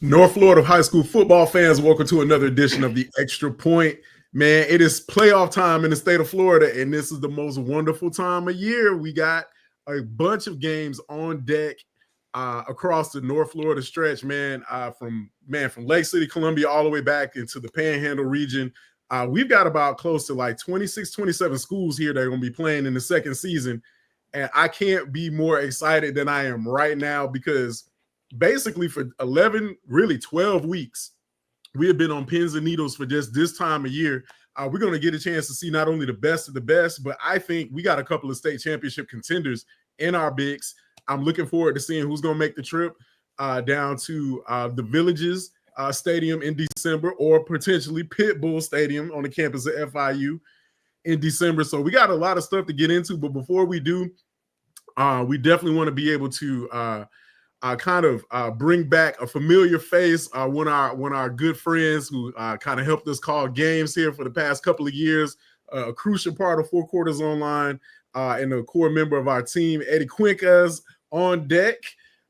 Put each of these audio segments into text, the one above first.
North Florida high school football fans, welcome to another edition of the Extra Point. Man, it is playoff time in the state of Florida, and this is the most wonderful time of year. We got a bunch of games on deck across the North Florida stretch, from Lake City, Columbia, all the way back into the Panhandle region. We've got about close to like 26, 27 schools here that are going to be playing in the second season, and I can't be more excited than I am right now because basically for 11, really 12 weeks, we have been on pins and needles for just this time of year. We're going to get a chance to see not only the best of the best, but I think we got a couple of state championship contenders in our bigs. I'm looking forward to seeing who's going to make the trip down to the Villages Stadium in December, or potentially Pitbull Stadium on the campus of FIU in December. So we got a lot of stuff to get into, but before we do, we definitely want to be able to bring back a familiar face, one of our good friends who kind of helped us call games here for the past couple of years, a crucial part of Four Quarters Online, and a core member of our team, Eddie Quincas, on deck.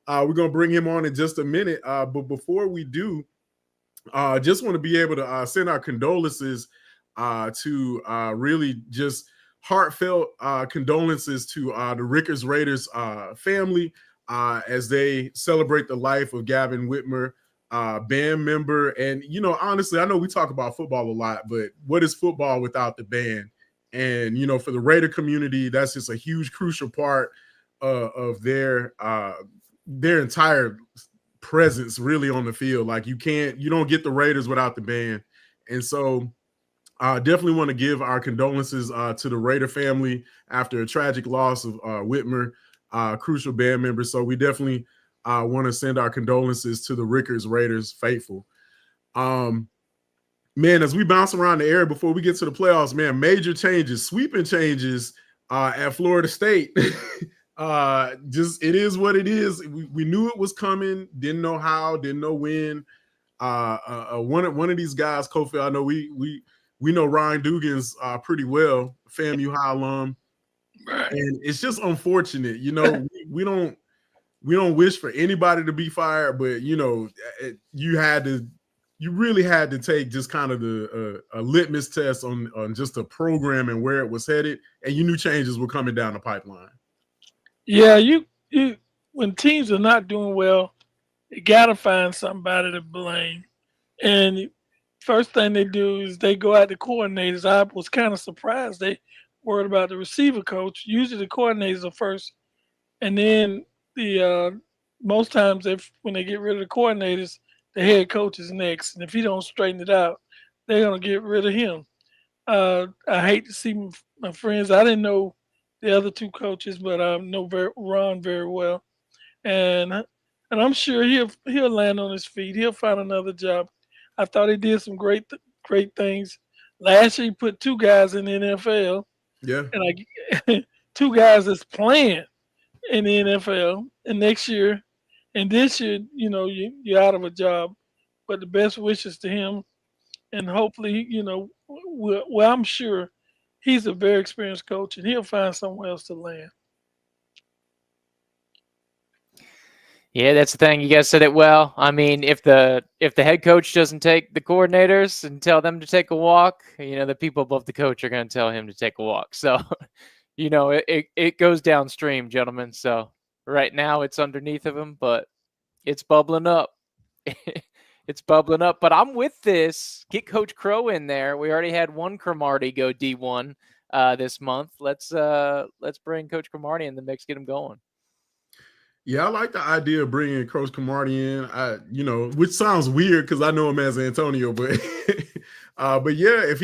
We're going to bring him on in just a minute, but before we do, just want to be able to send our condolences to really just heartfelt condolences to the Rickers Raiders family, as they celebrate the life of Gavin Whitmer, band member. And, honestly, I know we talk about football a lot, but what is football without the band? And, for the Raider community, that's just a huge, crucial part of their entire presence really on the field. Like you don't get the Raiders without the band. And so I definitely want to give our condolences to the Raider family after a tragic loss of Whitmer, crucial band member. So we definitely want to send our condolences to the Rickers Raiders faithful. Man, as we bounce around the area before we get to the playoffs, man, major changes, sweeping changes at Florida State. It is what it is. We knew it was coming, didn't know how, didn't know when. One of these guys, Kofi, I know we know Ryan Dugans pretty well, FAMU High alum. Right. And it's just unfortunate, we don't wish for anybody to be fired, but you really had to take just kind of a litmus test on just the program and where it was headed, and you knew changes were coming down the pipeline. Yeah, you when teams are not doing well, you gotta find somebody to blame. And first thing they do is they go at the coordinators. I was kind of surprised they worried about the receiver coach. Usually the coordinators are first, and then the most times when they get rid of the coordinators, the head coach is next. And if he don't straighten it out, they're gonna get rid of him. I hate to see my friends. I didn't know the other two coaches, but I know Ron very well, and I'm sure he'll land on his feet. He'll find another job. I thought he did some great things. Last year he put two guys in the NFL. Yeah, and two guys that's playing in the NFL. And next year, and this year, you're out of a job. But the best wishes to him, and hopefully, well, I'm sure he's a very experienced coach, and he'll find somewhere else to land. Yeah, that's the thing. You guys said it well. I mean, if the head coach doesn't take the coordinators and tell them to take a walk, the people above the coach are going to tell him to take a walk. So, it goes downstream, gentlemen. So right now it's underneath of him, but it's bubbling up. It's bubbling up. But I'm with this. Get Coach Crow in there. We already had one Cromartie go D1 this month. Let's bring Coach Cromartie in the mix. Get him going. Yeah, I like the idea of bringing Coach Cromartie in. Which sounds weird because I know him as Antonio, but but yeah, if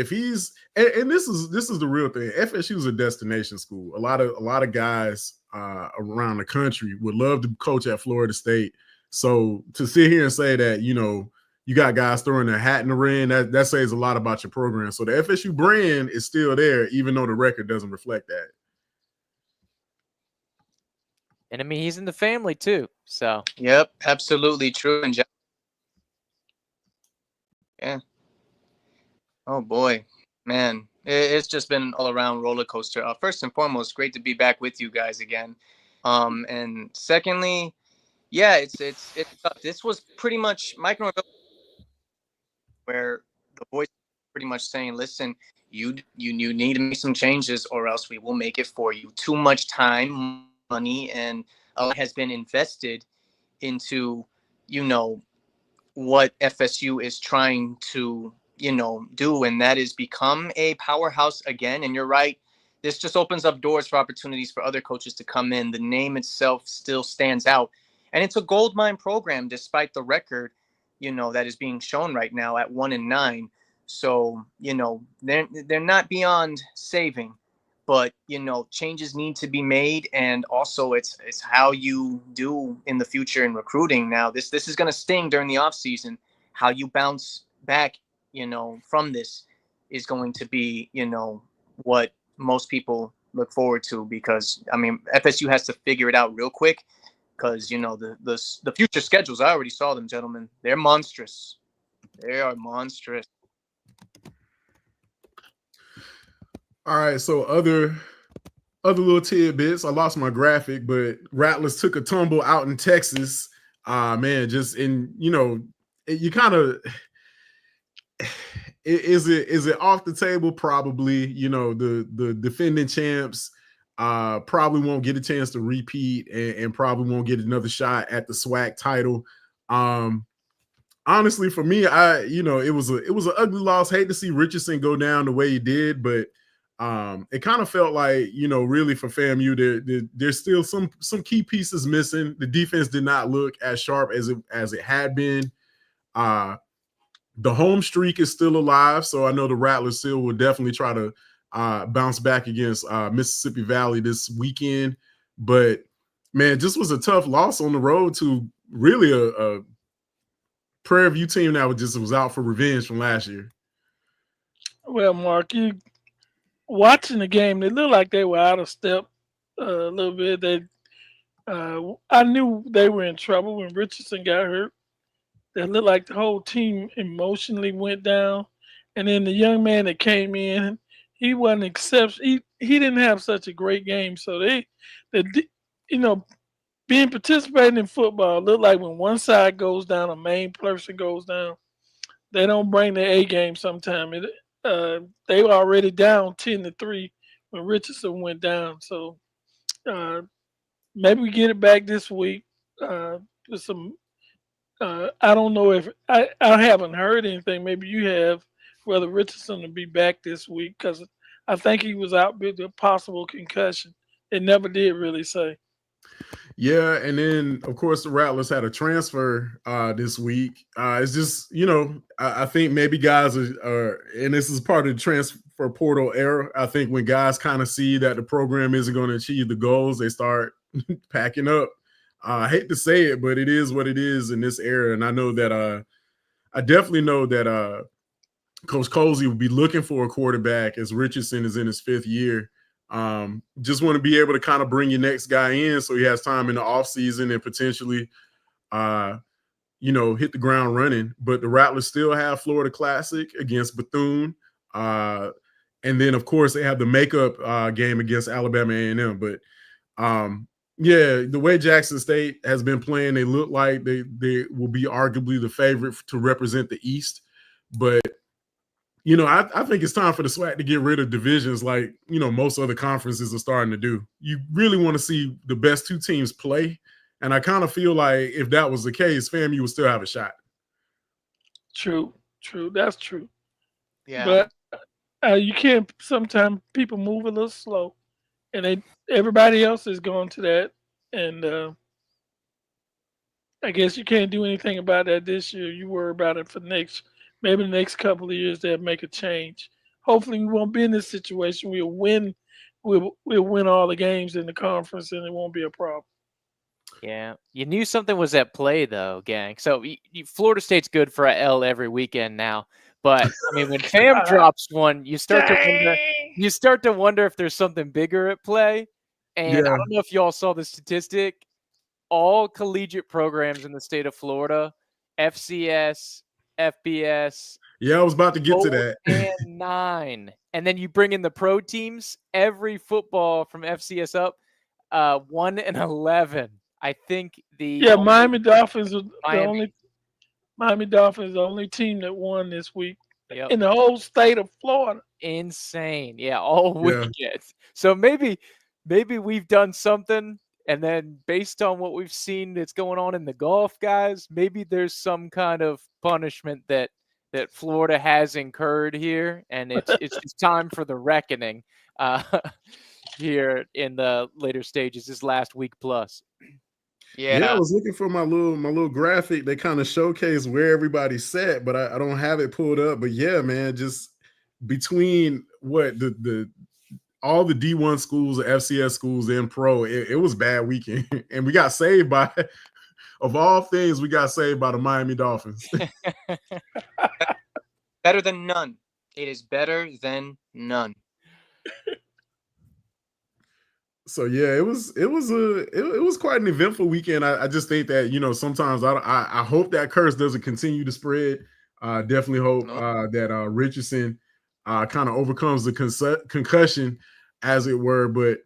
he's and this is the real thing. FSU is a destination school. A lot of guys around the country would love to coach at Florida State. So to sit here and say that you got guys throwing their hat in the ring, that says a lot about your program. So the FSU brand is still there, even though the record doesn't reflect that. And I mean, he's in the family too. So yep, absolutely true. And yeah. Oh boy, man, it's just been all around roller coaster. First and foremost, great to be back with you guys again. And secondly, Yeah, it's this was pretty much Mike Norvell, where the voice pretty much saying, listen, you need to make some changes or else we will make it for you. Too much time, money, and a lot has been invested into, what FSU is trying to, do, and that is become a powerhouse again. And you're right, this just opens up doors for opportunities for other coaches to come in. The name itself still stands out, and it's a gold mine program despite the record, that is being shown right now at 1-9. So, they're not beyond saving, but changes need to be made, and also it's how you do in the future in recruiting. Now this is going to sting during the off season. How you bounce back, from this is going to be, what most people look forward to, because I mean FSU has to figure it out real quick, because the future schedules, I already saw them, gentlemen. They're monstrous. They are monstrous. All right, so other little tidbits. I lost my graphic, but Rattlers took a tumble out in Texas. Man, just in you kind of is it off the table? Probably. The defending champs probably won't get a chance to repeat and probably won't get another shot at the SWAC title. Honestly, for me, it was an ugly loss. Hate to see Richardson go down the way he did, but it kind of felt like, really for FAMU, there's still some key pieces missing. The defense did not look as sharp as it had been. The home streak is still alive, so I know the Rattlers still will definitely try to bounce back against Mississippi Valley this weekend. But man, just was a tough loss on the road to really a Prairie View team that was out for revenge from last year. Well, Mark, you watching the game, they looked like they were out of step a little bit. I knew they were in trouble when Richardson got hurt. It looked like the whole team emotionally went down. And then the young man that came in, he wasn't exceptional. He didn't have such a great game. So being participating in football, look like when one side goes down, a main person goes down, they don't bring their A game sometimes. They were already down 10-3 when Richardson went down. So maybe we get it back this week with some. I don't know if I haven't heard anything. Maybe you have, whether Richardson will be back this week, because I think he was out with a possible concussion. It never did really say. Yeah, and then of course the Rattlers had a transfer this week. It's just I think maybe guys are, and this is part of the transfer portal era. I think when guys kind of see that the program isn't going to achieve the goals, they start packing up. I hate to say it, but it is what it is in this era, and I know that I definitely know that Coach Colsey will be looking for a quarterback as Richardson is in his 5th year. Just want to be able to kind of bring your next guy in so he has time in the offseason and potentially hit the ground running. But the Rattlers still have Florida Classic against Bethune, and then of course they have the makeup game against Alabama A&M. But yeah, the way Jackson State has been playing, they look like they will be arguably the favorite to represent the East. But I think it's time for the SWAC to get rid of divisions like, most other conferences are starting to do. You really want to see the best 2 teams play. And I kind of feel like if that was the case, FAMU would still have a shot. True. That's true. Yeah. But you can't, sometimes people move a little slow. And everybody else is going to that. And I guess you can't do anything about that this year. You worry about it for maybe the next couple of years they'll make a change. Hopefully we won't be in this situation. We'll win all the games in the conference and it won't be a problem. Yeah. You knew something was at play though, gang. So Florida State's good for a L every weekend now. But I mean, when FAM drops one, you start to wonder if there's something bigger at play. And I don't know if y'all saw the statistic. All collegiate programs in the state of Florida, FCS, FBS. Yeah, I was about to get to that. And 9. And then you bring in the pro teams, every football from FCS up, 1-11. I think Miami Dolphins are Miami. Miami Dolphins the only team that won this week Yep. in the whole state of Florida. Insane. Yeah, all Yeah. weekend. So maybe we've done something, and then based on what we've seen that's going on in the golf, guys, maybe there's some kind of punishment that Florida has incurred here, and it's just time for the reckoning here in the later stages, this last week plus. Yeah, I was looking for my little graphic that kind of showcased where everybody's set, but I don't have it pulled up. But yeah, man, just between what the all the D1 schools, the FCS schools, and pro, it was a bad weekend, and we got saved by, of all things, we got saved by the Miami Dolphins. Better than none. It is better than none. So yeah, it was quite an eventful weekend. I just think that, you know, sometimes I hope that curse doesn't continue to spread. Definitely hope that Richardson kind of overcomes the concussion, as it were. But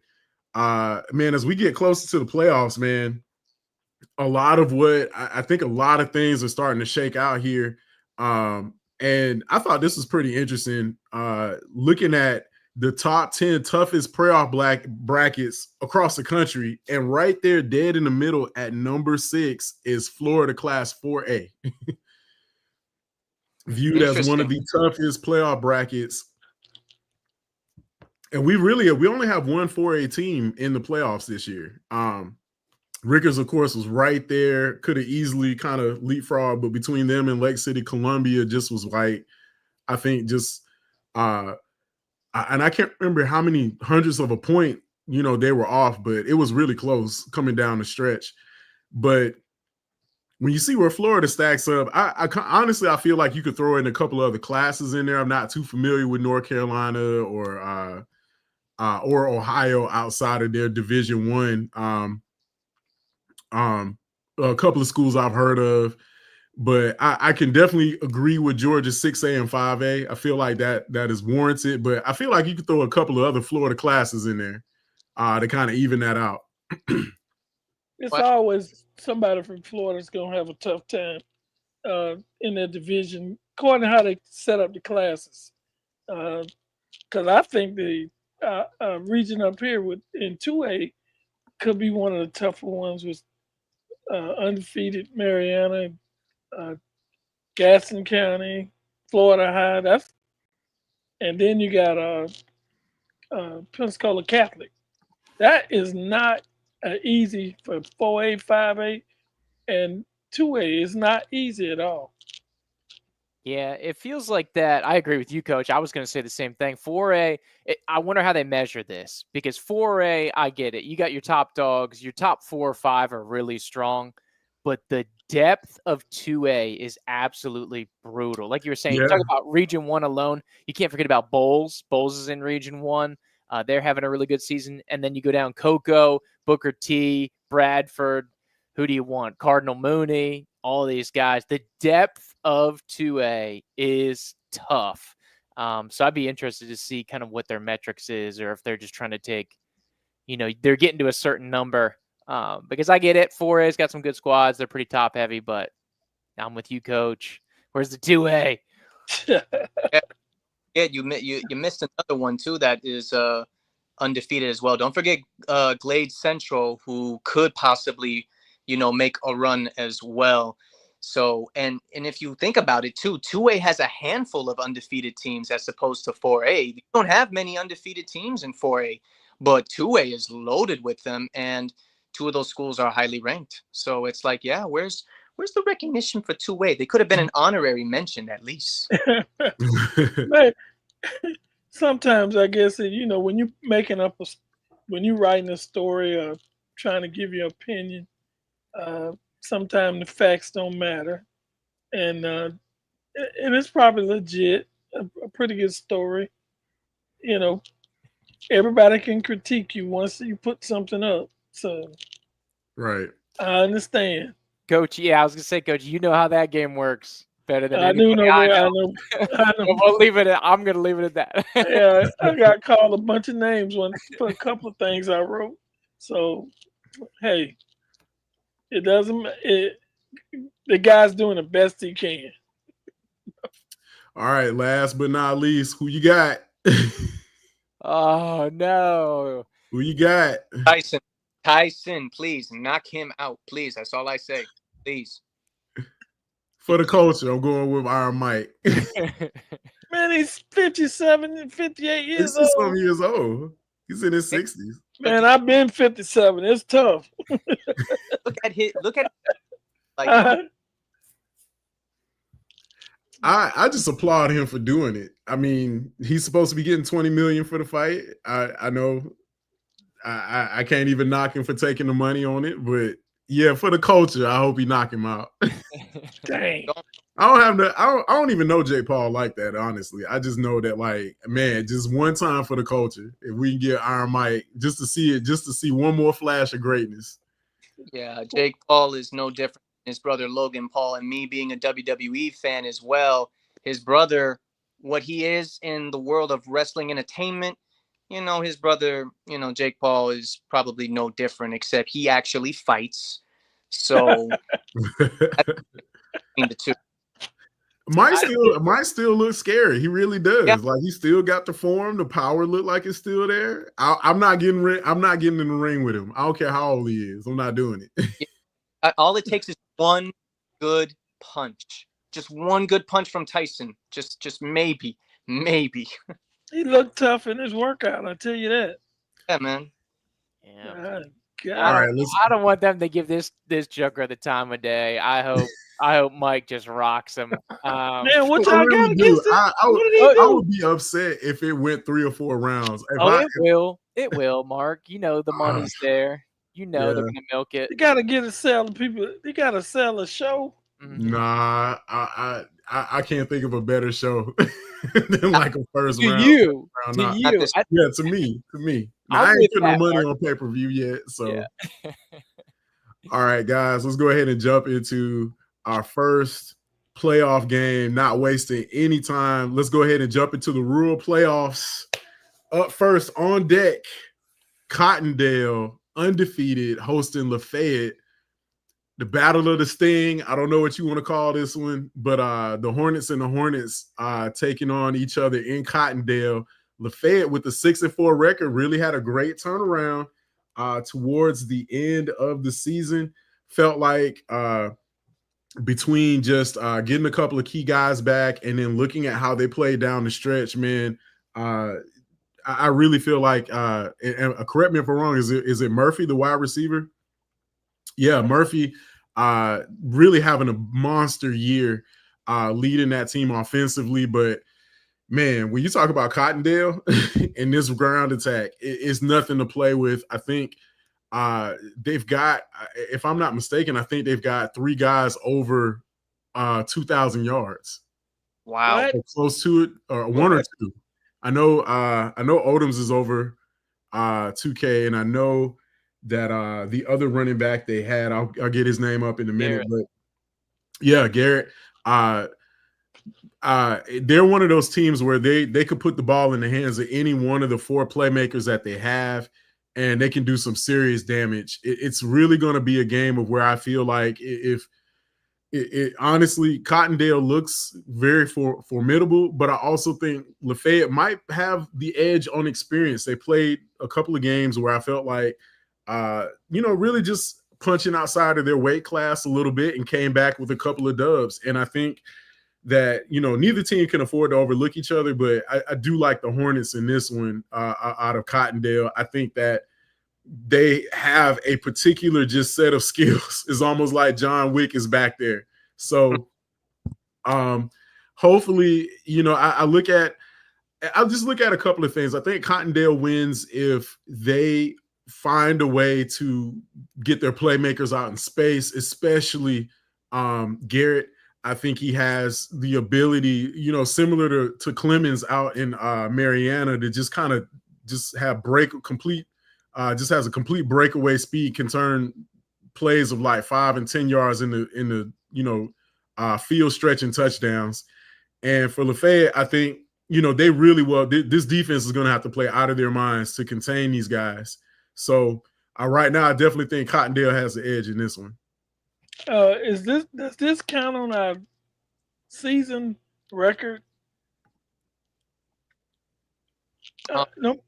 man, as we get closer to the playoffs, man, a lot of what I think a lot of things are starting to shake out here. And I thought this was pretty interesting. Looking at the top 10 toughest playoff brackets across the country, and right there, dead in the middle at number 6 is Florida Class 4A, viewed as one of the toughest playoff brackets. And we only have one 4A team in the playoffs this year. Rickers, of course, was right there, could have easily kind of leapfrogged, but between them and Lake City, Columbia, just was like, I think just and I can't remember how many hundreds of a point, you know, they were off, but it was really close coming down the stretch. But when you see where Florida stacks up, I honestly, I feel like you could throw in a couple of other classes in there. I'm not too familiar with North Carolina or Ohio outside of their Division I. A couple of schools I've heard of, but I can definitely agree with Georgia 6A and 5A. I feel like that is warranted, but I feel like you could throw a couple of other Florida classes in there to kind of even that out. It's always somebody from Florida's going to have a tough time in their division, according to how they set up the classes. Because I think the region up here in 2A could be one of the tougher ones with undefeated Mariana, Gaston County, Florida High. And then you got Pensacola Catholic. That is not easy for 4A, 5A, and 2A. It's not easy at all. Yeah, it feels like that. I agree with you, Coach. I was going to say the same thing. 4A, I wonder how they measure this, because 4A, I get it. You got your top dogs. Your top 4 or 5 are really strong, but the depth of 2A is absolutely brutal. Like you were saying, you talk about Region 1 alone. You can't forget about Bowles. Bowles is in Region 1. They're having a really good season. And then you go down Cocoa, Booker T, Bradford. Who do you want? Cardinal Mooney, all these guys. The depth of 2A is tough. So I'd be interested to see kind of what their metrics is, or if they're just trying to take, you know, they're getting to a certain number. Because I get it, 4A's got some good squads. They're pretty top heavy, but I'm with you, Coach. Where's the 2A? Yeah, you missed another one too that is undefeated as well. Don't forget Glade Central, who could possibly, you know, make a run as well. So, and if you think about it too, 2A has a handful of undefeated teams as opposed to 4A. You don't have many undefeated teams in 4A, but 2A is loaded with them, and 2 of those schools are highly ranked. So it's like, yeah, where's the recognition for 2A? They could have been an honorary mention at least. Man, sometimes I guess, you know, when you're when you're writing a story or trying to give your opinion, sometimes the facts don't matter, and it's probably legit, a pretty good story. You know, everybody can critique you once you put something up. So, right, I understand. Coach, yeah, I was gonna say, Coach, you know how that game works better than I do anybody. know I that. know. I know. We'll leave it at, I'm gonna leave it at that. Yeah, I got called a bunch of names for a couple of things I wrote. So, hey, It doesn't. The guy's doing the best he can. All right, last but not least, who you got? Oh no. Who you got? Tyson, please knock him out. Please. That's all I say. Please. For the culture, I'm going with Iron Mike. Man, he's 57 and 58 years He's some old. years old. He's in his 60s. Man, I've been 57. It's tough. Look at like I just applaud him for doing it. I mean, he's supposed to be getting 20 million for the fight. I know I can't even knock him for taking the money on it, but yeah, for the culture, I hope he knock him out. Dang. I don't even know Jake Paul like that, honestly. I just know that, like, man, just one time for the culture. If we can get Iron Mike just to see one more flash of greatness. Yeah, Jake Paul is no different than his brother Logan Paul, and me being a WWE fan as well. His brother, what he is in the world of wrestling entertainment, his brother, Jake Paul is probably no different, except he actually fights. So between the two. Mike still looks scary. He really does. Yeah. Like, he still got the form. The power look like it's still there. I'm not getting in the ring with him. I don't care how old he is. I'm not doing it. All it takes is one good punch. Just one good punch from Tyson. Just maybe. He looked tough in his workout. I tell you that. Yeah, man. Yeah. God. All right, I don't want them to give this Joker the time of day. I hope Mike just rocks him. Man, what I y'all really got do. against him? What did he I do? would be upset if it went 3 or 4 rounds. It will, Mark. You know the money's there. You know they're gonna milk it. You gotta get a sell to people. You gotta sell a show. Mhm. Nah, I can't think of a better show than like a first To round. you, round to knock. you. Yeah, to me. Now, I'm I ain't with putting no that, money Mark. on pay-per-view yet. So Yeah. all right, guys, let's go ahead and jump into our first playoff game, not wasting any time. Let's go ahead and jump into the rural playoffs. Up first on deck, Cottondale, undefeated, hosting Lafayette. The Battle of the Sting. I don't know what you want to call this one, but the Hornets and the Hornets taking on each other in Cottondale. Lafayette with the 6-4 record really had a great turnaround towards the end of the season. Felt like between just getting a couple of key guys back and then looking at how they played down the stretch, man, I really feel like, and correct me if I'm wrong, is it Murphy, the wide receiver? Yeah, Murphy really having a monster year leading that team offensively. But, man, when you talk about Cottondale and this ground attack, it's nothing to play with. I think they've got, if I'm not mistaken, I think they've got 3 guys over 2,000 yards. Wow. What? Or close to it, or 1 or 2. I know Odoms is over 2K, and I know that the other running back they had, I'll get his name up in a minute, but yeah, Garrett. They're one of those teams where they could put the ball in the hands of any one of the 4 playmakers that they have, and they can do some serious damage. It's really going to be a game of where I feel like if honestly, Cottondale looks very formidable, but I also think Lafayette might have the edge on experience. They played a couple of games where I felt like, really just punching outside of their weight class a little bit and came back with a couple of dubs. And I think that, neither team can afford to overlook each other, but I do like the Hornets in this one out of Cottondale. I think that they have a particular just set of skills. It's almost like John Wick is back there. So hopefully, I'll just look at a couple of things. I think Cottondale wins if they find a way to get their playmakers out in space, especially Garrett. I think he has the ability, similar to Clemens out in Mariana, to just kind of just have just has a complete breakaway speed, can turn plays of like 5 and 10 yards in the field stretching touchdowns. And for Lafayette, I think, they really this defense is going to have to play out of their minds to contain these guys. So right now, I definitely think Cottondale has the edge in this one. Does this count on our season record? No.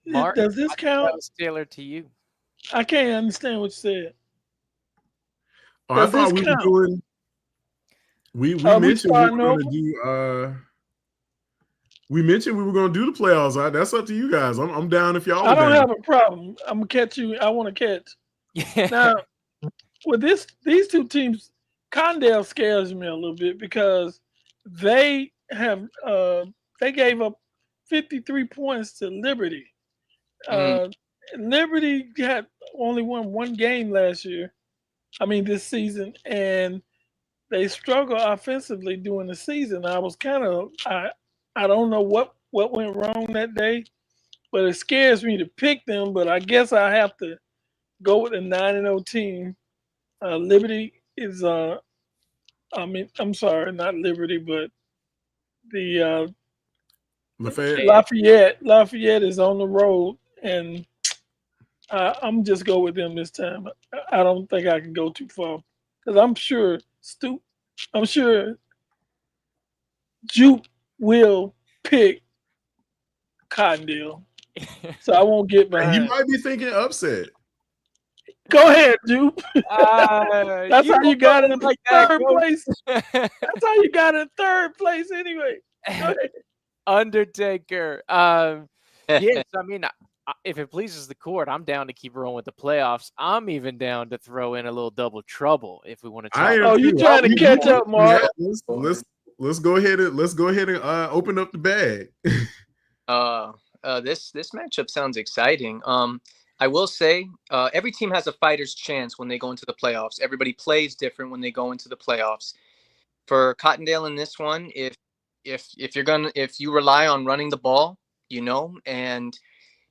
Mark, Does this I think count? that was tailored to you. I can't understand what you said. Oh, I Does this thought we were count? doing. We Are we mentioned we were starting going over? to do. We mentioned we were going to do the playoffs. That's up to you guys. I'm down if y'all I are don't down. have a problem. I'm gonna catch you. I want to catch. Yeah. Now, with these two teams, Condell scares me a little bit because they have they gave up 53 points to Liberty. Liberty had only won one game last year. I mean this season, and they struggle offensively during the season. I was kind of I don't know what went wrong that day, but it scares me to pick them. But I guess I have to go with the 9-0 team. Liberty is I mean, I'm sorry, not Liberty, but the Lafayette. Lafayette is on the road, and I'm just go with them this time. I don't think I can go too far because I'm sure Jupe will pick Cottondale, so I won't get He behind. might be thinking upset. Go ahead, Jupe. That's how you got it in like that, third Coach. place. That's how you got it in third place anyway. Go ahead. Undertaker. Yes, I mean, if it pleases the court, I'm down to keep rolling with the playoffs. I'm even down to throw in a little double trouble if we want to talk. Oh, you trying to catch up, Mark? Yeah, let's go ahead and open up the bag. This matchup sounds exciting. I will say every team has a fighter's chance when they go into the playoffs. Everybody plays different when they go into the playoffs. For Cottondale in this one, if you rely on running the ball, and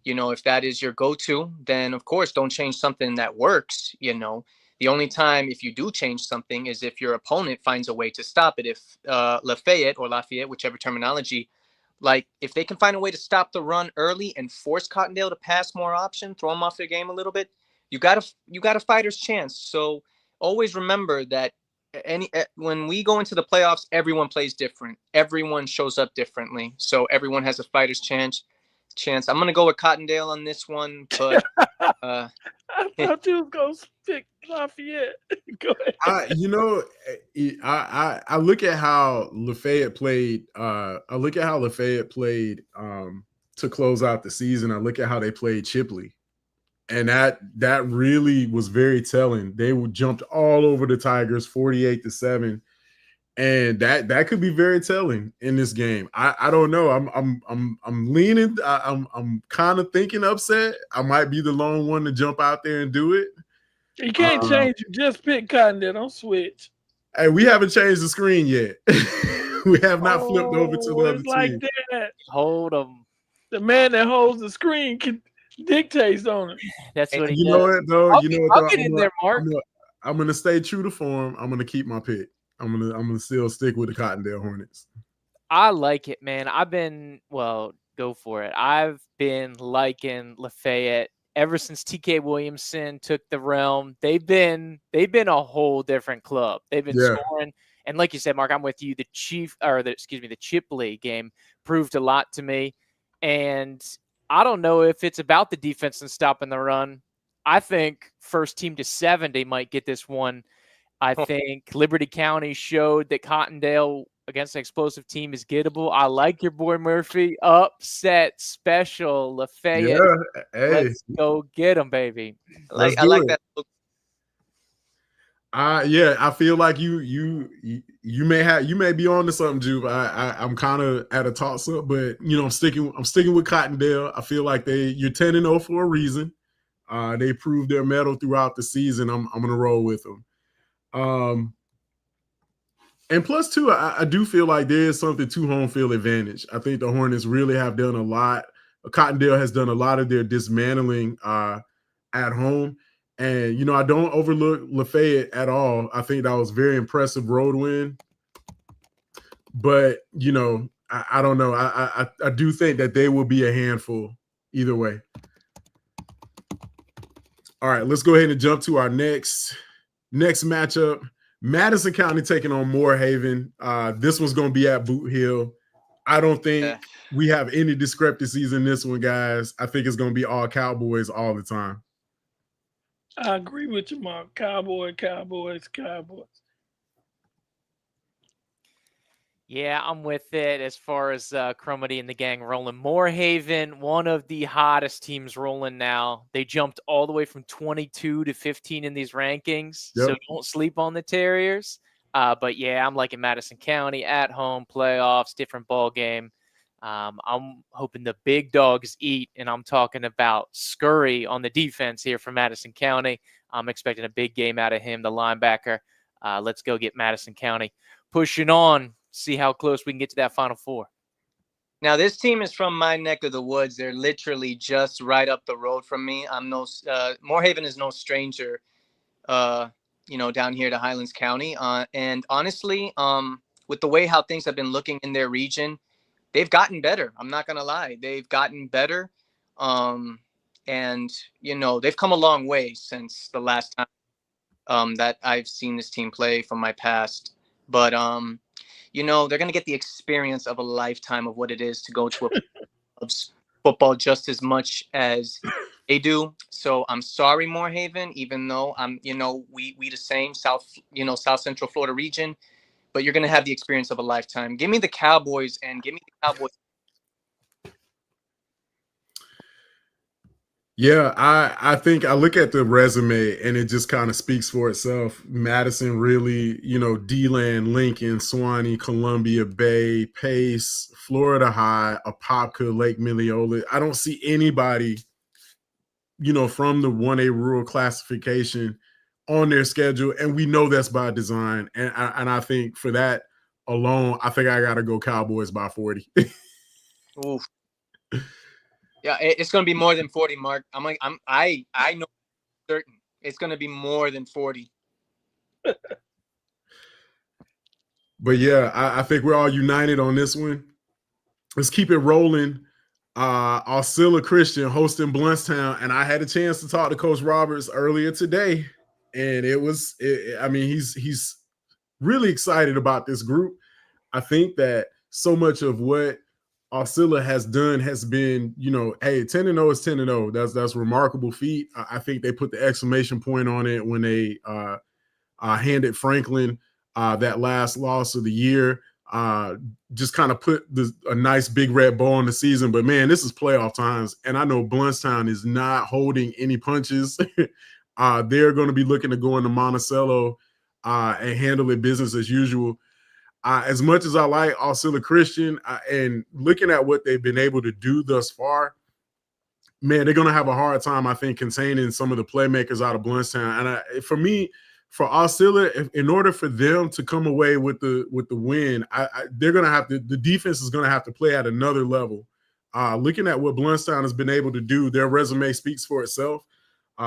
if that is your go-to, then of course don't change something that works. The only time if you do change something is if your opponent finds a way to stop it. If Lafayette, whichever terminology, like if they can find a way to stop the run early and force Cottondale to pass more option, throw them off their game a little bit, you got a fighter's chance. So always remember that when we go into the playoffs, everyone plays different. Everyone shows up differently. So everyone has a fighter's chance. I'm going to go with Cottondale on this one, but I thought you was going to pick Lafayette. Go ahead. I look at how Lafayette played. I look at how Lafayette played to close out the season. I look at how they played Chipley, and that really was very telling. They jumped all over the Tigers, 48-7, and that could be very telling in this game. I don't know. I'm leaning. I'm kind of thinking upset. I might be the lone one to jump out there and do it. You can't change. You just pick Cottondale. Don't switch. Hey, we haven't changed the screen yet. We have not flipped over to the other it's like team. that. Hold them. The man that holds the screen can dictates on it. That's what he You does. know what though? I'll get in there, Mark. I'm gonna stay true to form. I'm gonna keep my pick. I'm gonna still stick with the Cottondale Hornets. I like it, man. Go for it. I've been liking Lafayette ever since TK Williamson took the realm. They've been a whole different club. They've been scoring, and like you said, Mark, I'm with you. The Chipley game proved a lot to me, and I don't know if it's about the defense and stopping the run. I think first team to 70 might get this one. I think Liberty County showed that Cottondale against an explosive team is gettable. I like your boy Murphy. Upset special Lafayette. Yeah, hey. Let's go get him, baby. I like that. I feel like you may be on to something, Juve. I'm kind of at a toss up, but I'm sticking with Cottondale. I feel like you're 10-0 for a reason. They proved their mettle throughout the season. I'm gonna roll with them. And plus two, I do feel like there is something to home field advantage. I think the Hornets really have done a lot. Cottondale has done a lot of their dismantling at home. And, I don't overlook Lafayette at all. I think that was a very impressive road win. But, I don't know. I do think that they will be a handful either way. All right, let's go ahead and jump to our next Next matchup, Madison County taking on Moorhaven. This one's going to be at Boot Hill. I don't think we have any discrepancies in this one, guys. I think it's going to be all Cowboys all the time. I agree with you, Mark. Cowboys. Yeah, I'm with it as far as Cromedy and the gang rolling. Moorhaven, one of the hottest teams rolling now. They jumped all the way from 22 to 15 in these rankings. Yep. So don't sleep on the Terriers. But yeah, I'm liking Madison County at home, playoffs, different ball game. I'm hoping the big dogs eat, and I'm talking about Scurry on the defense here for Madison County. I'm expecting a big game out of him, the linebacker. Let's go get Madison County pushing on. See how close we can get to that Final Four. Now, this team is from my neck of the woods. They're literally just right up the road from me. Moorhaven is no stranger, down here to Highlands County. And honestly, with the way how things have been looking in their region, they've gotten better. I'm not going to lie. They've gotten better. And, they've come a long way since the last time that I've seen this team play from my past. But, they're going to get the experience of a lifetime of what it is to go to a club's football just as much as they do. So I'm sorry, Moorhaven, even though we the same South Central Florida region, but you're going to have the experience of a lifetime. Give me the Cowboys and give me the Cowboys. Yeah, I think I look at the resume and it just kind of speaks for itself. Madison really, D-Land, Lincoln, Suwannee, Columbia Bay, Pace, Florida High, Apopka, Lake Milliola. I don't see anybody, from the 1A rural classification on their schedule, and we know that's by design. And I think for that alone, I think I got to go Cowboys by 40. Oof. Yeah, it's going to be more than 40, Mark. I know certain it's going to be more than 40. But yeah, I think we're all united on this one. Let's keep it rolling. Arcilla Christian hosting Bluntstown, and I had a chance to talk to Coach Roberts earlier today, and he's really excited about this group. I think that so much of what Arcilla has done has been, hey, 10-0 is 10-0. That's a remarkable feat. I think they put the exclamation point on it when they handed Franklin that last loss of the year. Just kind of put a nice big red bow on the season. But, man, this is playoff times, and I know Bluntstown is not holding any punches. They're going to be looking to go into Monticello and handle it business as usual. As much as I like Arcilla Christian and looking at what they've been able to do thus far, man, they're going to have a hard time, I think, containing some of the playmakers out of Bluntstown. And for me, for Arcilla, in order for them to come away with the win, they're going to have to. The defense is going to have to play at another level. Looking at what Bluntstown has been able to do, their resume speaks for itself.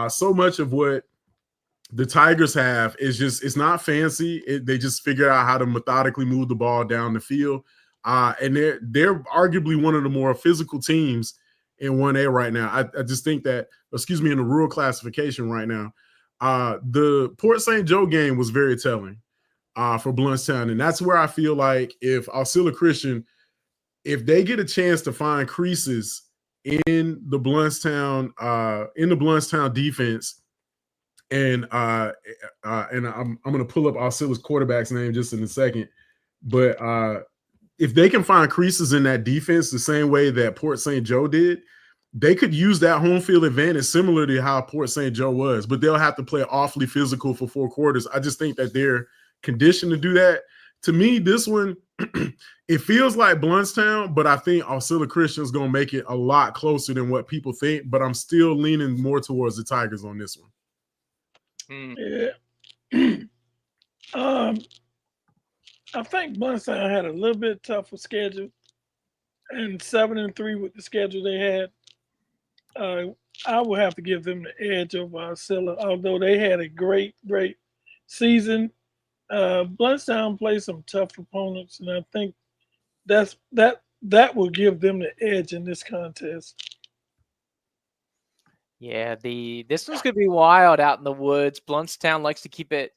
So much of what the Tigers have is it's not fancy. They just figure out how to methodically move the ball down the field. And they're arguably one of the more physical teams in 1A right now. I just think that, in the rural classification right now. The Port St. Joe game was very telling for Bluntstown. And that's where I feel like if Arcilla Christian, if they get a chance to find creases in the Bluntstown defense, and I'm going to pull up Arcilla's quarterback's name just in a second. But if they can find creases in that defense the same way that Port St. Joe did, they could use that home field advantage similar to how Port St. Joe was. But they'll have to play awfully physical for 4 quarters. I just think that they're conditioned to do that. To me, this one, it feels like Bluntstown, but I think Arcilla Christian is going to make it a lot closer than what people think. But I'm still leaning more towards the Tigers on this one. Yeah. I think Bluntstown had a little bit tougher schedule, and 7-3 with the schedule they had. I would have to give them the edge over Arcilla, although they had a great season. Bluntstown played some tough opponents, and I think that will give them the edge in this contest. Yeah, this one's gonna be wild out in the woods. Bluntstown likes to keep it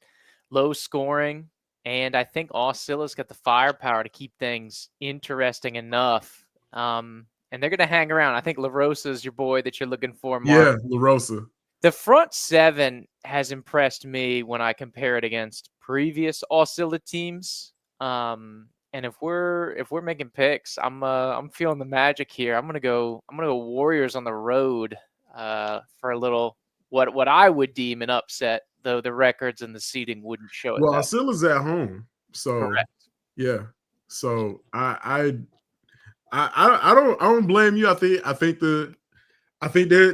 low scoring, and I think Osceola's got the firepower to keep things interesting enough. And they're gonna hang around. I think LaRosa's your boy that you're looking for, Mark. Yeah, La Rosa. The front seven has impressed me when I compare it against previous Osceola teams. And if we're making picks, I'm feeling the magic here. I'm gonna go Warriors on the road for a little what I would deem an upset, though the records and the seeding wouldn't show it. Well, that Osceola's at home, so correct. yeah. So I don't blame you. I think there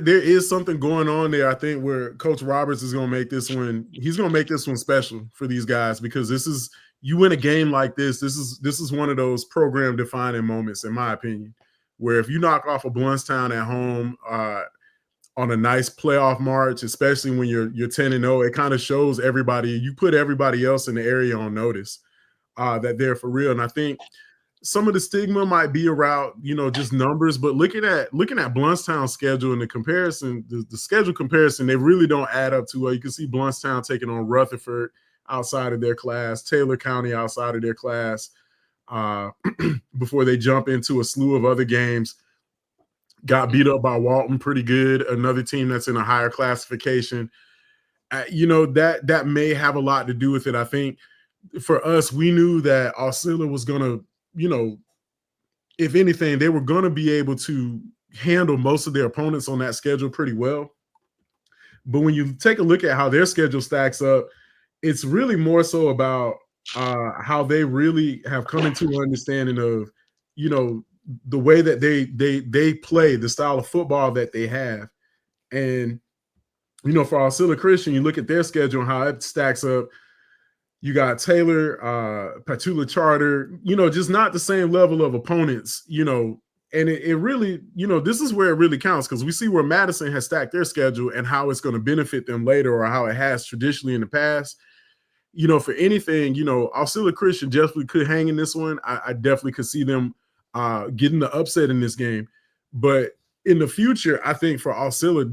is something going on there. I think where Coach Roberts is going to make this one. He's going to make this one special for these guys because this is you win a game like this. This is one of those program defining moments, in my opinion, where if you knock off a Bluntstown at home on a nice playoff march, especially when you're 10-0, it kind of shows everybody. You put everybody else in the area on notice that they're for real. And I think some of the stigma might be around, just numbers, but looking at Bluntstown's schedule and the comparison, the schedule comparison, they really don't add up too well. You can see Bluntstown taking on Rutherford outside of their class, Taylor County outside of their class, before they jump into a slew of other games. Got beat up by Walton pretty good, another team that's in a higher classification. That may have a lot to do with it. I think for us, we knew that Osceola was going to, if anything, they were going to be able to handle most of their opponents on that schedule pretty well. But when you take a look at how their schedule stacks up, it's really more so about how they really have come into an understanding of, the way that they play, the style of football that they have. And, for Osceola Christian, you look at their schedule and how it stacks up. You got Taylor, Petula Charter, just not the same level of opponents, and it really, this is where it really counts because we see where Madison has stacked their schedule and how it's going to benefit them later or how it has traditionally in the past. For anything, Osceola Christian definitely could hang in this one. I definitely could see them getting the upset in this game. But in the future, I think for Osceola,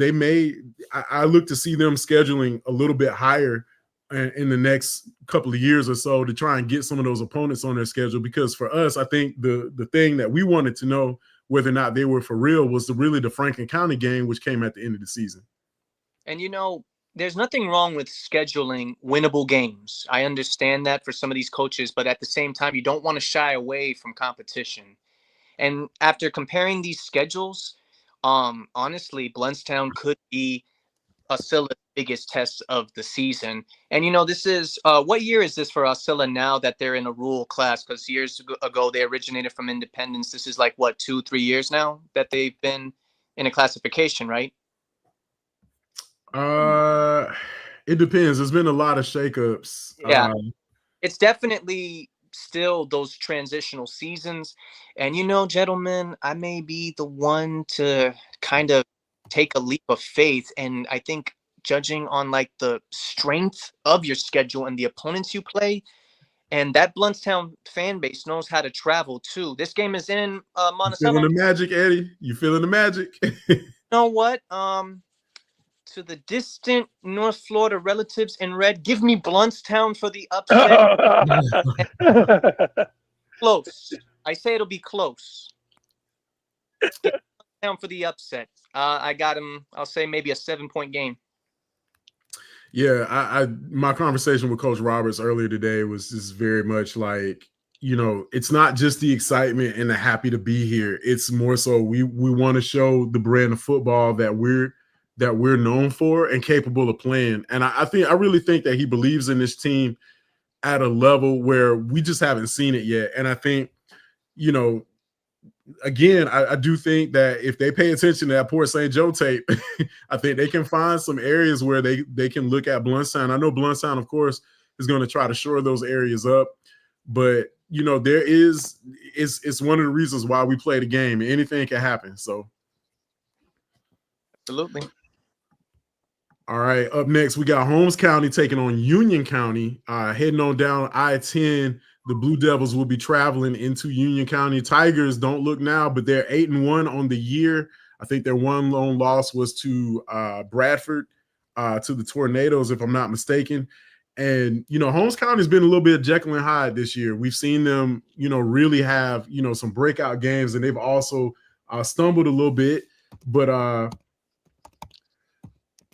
I look to see them scheduling a little bit higher in the next couple of years or so to try and get some of those opponents on their schedule. Because for us, I think the thing that we wanted to know whether or not they were for real was really the Franklin County game, which came at the end of the season. And, there's nothing wrong with scheduling winnable games. I understand that for some of these coaches, but at the same time, you don't want to shy away from competition. And after comparing these schedules, honestly, Bluntstown could be Osceola's biggest test of the season. And, this is what year is this for Osceola now that they're in a rural class? Because years ago, they originated from Independence. This is 2-3 years now that they've been in a classification, right? It depends. There's been a lot of shakeups. Yeah, it's definitely still those transitional seasons. And, gentlemen, I may be the one to kind of take a leap of faith. And I think judging on the strength of your schedule and the opponents you play, and that Bluntstown fan base knows how to travel too. This game is in Monticello. You feeling the magic, Eddie? You feeling the magic? You know what? To the distant North Florida relatives in red, give me Bluntstown for the upset. Close. I say it'll be close. Bluntstown for the upset. I got him. I'll say maybe a 7-point game. Yeah, my conversation with Coach Roberts earlier today was just very much it's not just the excitement and the happy to be here. It's more so we want to show the brand of football that we're known for and capable of playing. And I really think that he believes in this team at a level where we just haven't seen it yet. And I think, again, I do think that if they pay attention to that Port St. Joe tape, I think they can find some areas where they can look at Bluntstown. I know Bluntstown, of course, is going to try to shore those areas up, but it's one of the reasons why we play the game. Anything can happen. So absolutely. All right, up next, we got Holmes County taking on Union County. Heading on down I-10, the Blue Devils will be traveling into Union County. Tigers don't look now, but they're 8-1 on the year. I think their one lone loss was to Bradford, to the Tornadoes, if I'm not mistaken. And, Holmes County has been a little bit Jekyll and Hyde this year. We've seen them, really have, some breakout games, and they've also stumbled a little bit. But,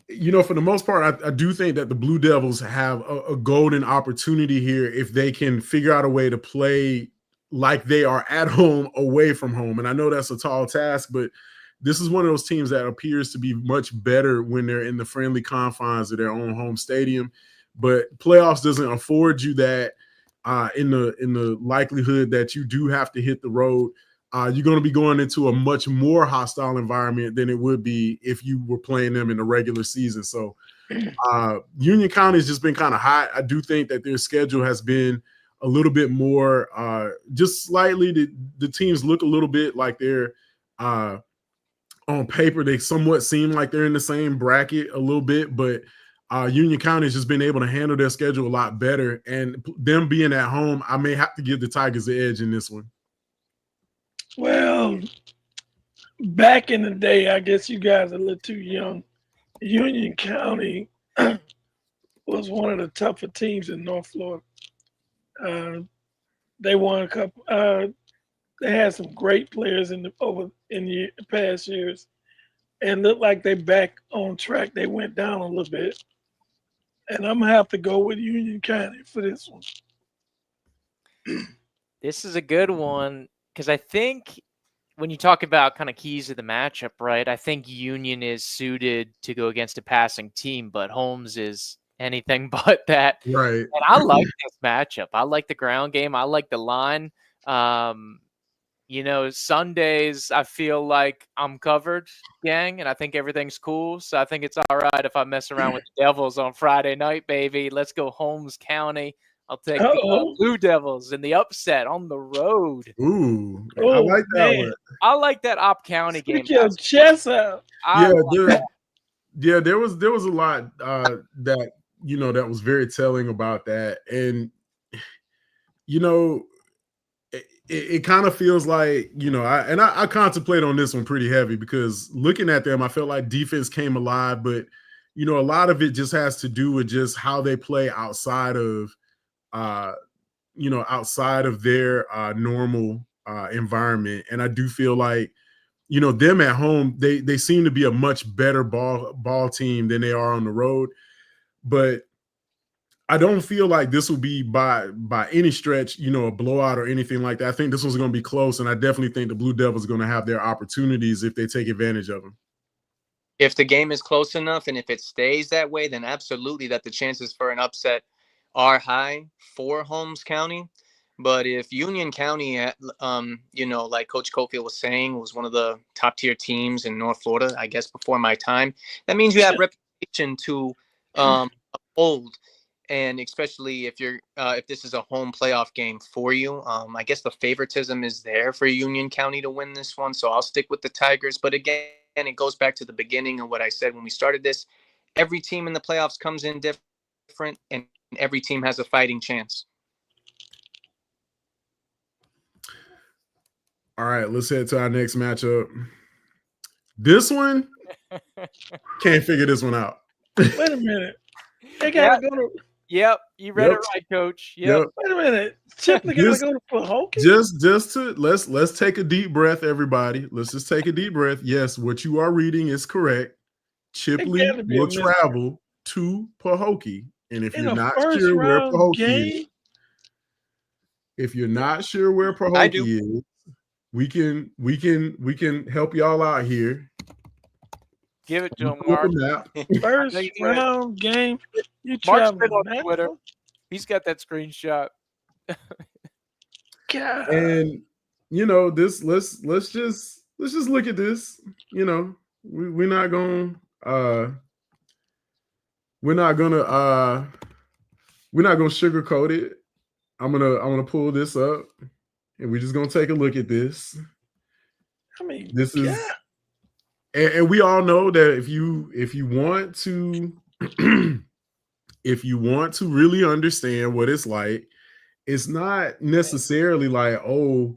for the most part, I do think that the Blue Devils have a golden opportunity here if they can figure out a way to play like they are at home away from home. And I know that's a tall task, but this is one of those teams that appears to be much better when they're in the friendly confines of their own home stadium. But playoffs doesn't afford you that in the likelihood that you do have to hit the road. You're going to be going into a much more hostile environment than it would be if you were playing them in the regular season. So Union County has just been kind of hot. I do think that their schedule has been a little bit more, just slightly, the teams look a little bit like they're on paper. They somewhat seem like they're in the same bracket a little bit, but Union County has just been able to handle their schedule a lot better. And them being at home, I may have to give the Tigers the edge in this one. Well, back in the day, I guess you guys are a little too young. Union County was one of the tougher teams in North Florida. They won a couple. They had some great players in the past years, and looked like they back on track. They went down a little bit, and I'm gonna have to go with Union County for this one. This is a good one because I think when you talk about kind of keys to the matchup, right? I think Union is suited to go against a passing team, but Holmes is anything but that. Right. And I like this matchup. I like the ground game. I like the line. Sundays, I feel like I'm covered, gang, and I think everything's cool. So I think it's all right if I mess around with the Devils on Friday night, baby. Let's go Holmes County. I'll take the Blue Devils in the upset on the road. Ooh, I like that one. I like that Op County game. Stick your chest out. There was a lot that that was very telling about that, and it kind of feels like I contemplate on this one pretty heavy because looking at them, I felt like defense came alive, but a lot of it just has to do with just how they play outside of outside of their normal environment. And I do feel like, them at home, they seem to be a much better ball team than they are on the road. But I don't feel like this will be by any stretch, a blowout or anything like that. I think this one's going to be close, and I definitely think the Blue Devils are going to have their opportunities if they take advantage of them. If the game is close enough and if it stays that way, then absolutely that the chances for an upset are high for Holmes County. But if Union County, like Coach Cofield was saying, was one of the top tier teams in North Florida, I guess before my time, that means you have reputation to uphold. And especially if if this is a home playoff game for you, I guess the favoritism is there for Union County to win this one. So I'll stick with the Tigers. But again, it goes back to the beginning of what I said when we started this. Every team in the playoffs comes in different, and every team has a fighting chance. All right, let's head to our next matchup. This one, can't figure this one out. Wait a minute. They gotta go to. Yep, you read it right, Coach. Yep. Wait a minute. Chipley gotta go to Pahokee? Just to let's take a deep breath, everybody. Let's just take a deep breath. Yes, what you are reading is correct. Chipley will travel to Pahokee. And if you're not sure where Pahokee is, is, we can help y'all out here. Give it to him, Mark. First round game. You Mark's been on Twitter. He's got that screenshot. God. And this let's just look at this. We're not gonna sugarcoat it. I'm gonna pull this up, and we're just gonna take a look at this. I mean, this is, and we all know that if you want to if you want to really understand what it's like, it's not necessarily like, oh,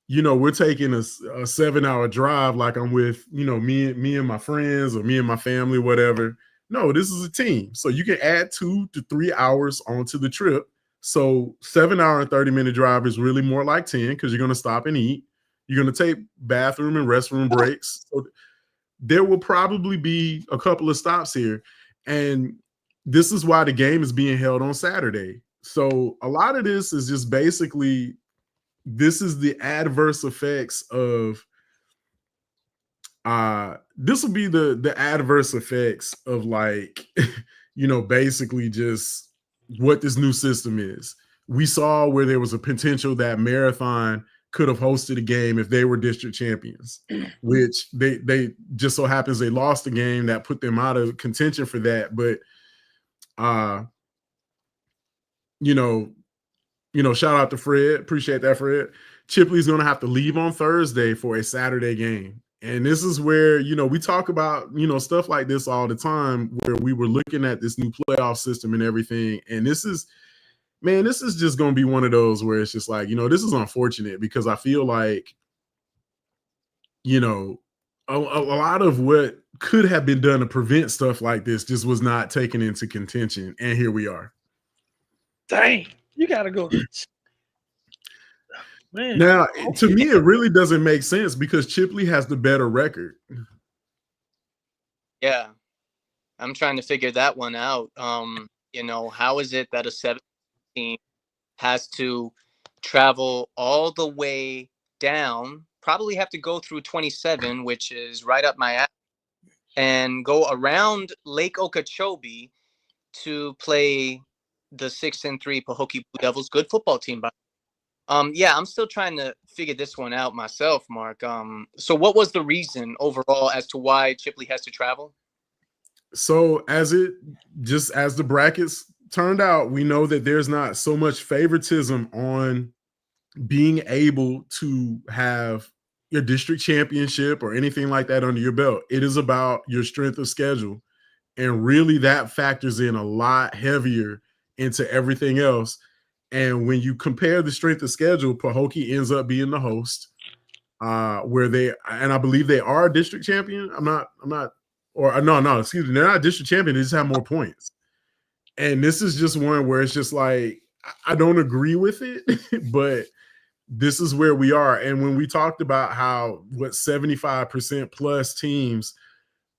we're taking a 7-hour drive like I'm with, me and my friends or me and my family, whatever. No, this is a team. So you can add 2 to 3 hours onto the trip. So 7-hour and 30-minute drive is really more like 10 because you're going to stop and eat. You're going to take bathroom and restroom breaks. So there will probably be a couple of stops here. And this is why the game is being held on Saturday. So a lot of this is just basically, this is the adverse effects of this will be the adverse effects of like basically just what this new system is. We saw where there was a potential that Marathon could have hosted a game if they were district champions, which they just so happens they lost a game that put them out of contention for that. But shout out to Fred. Appreciate that, Fred. Chipley's going to have to leave on Thursday for a Saturday game. And this is where, we talk about, stuff like this all the time, where we were looking at this new playoff system and everything. And this is just going to be one of those where it's just like, this is unfortunate because I feel like, a lot of what could have been done to prevent stuff like this just was not taken into contention. And here we are. Dang, you got to go. Man. Now, to me, it really doesn't make sense because Chipley has the better record. Yeah, I'm trying to figure that one out. How is it that a 7 team has to travel all the way down, probably have to go through 27, which is right up my alley, and go around Lake Okeechobee to play the 6-3 Pahokee Blue Devils, good football team, by I'm still trying to figure this one out myself, Mark. So what was the reason overall as to why Chipley has to travel? So as the brackets turned out, we know that there's not so much favoritism on being able to have your district championship or anything like that under your belt. It is about your strength of schedule. And really that factors in a lot heavier into everything else. And when you compare the strength of schedule, Pahokee ends up being the host, where I believe they are a district champion. Excuse me, they're not a district champion. They just have more points. And this is just one where it's just like, I don't agree with it, but this is where we are. And when we talked about how 75% plus teams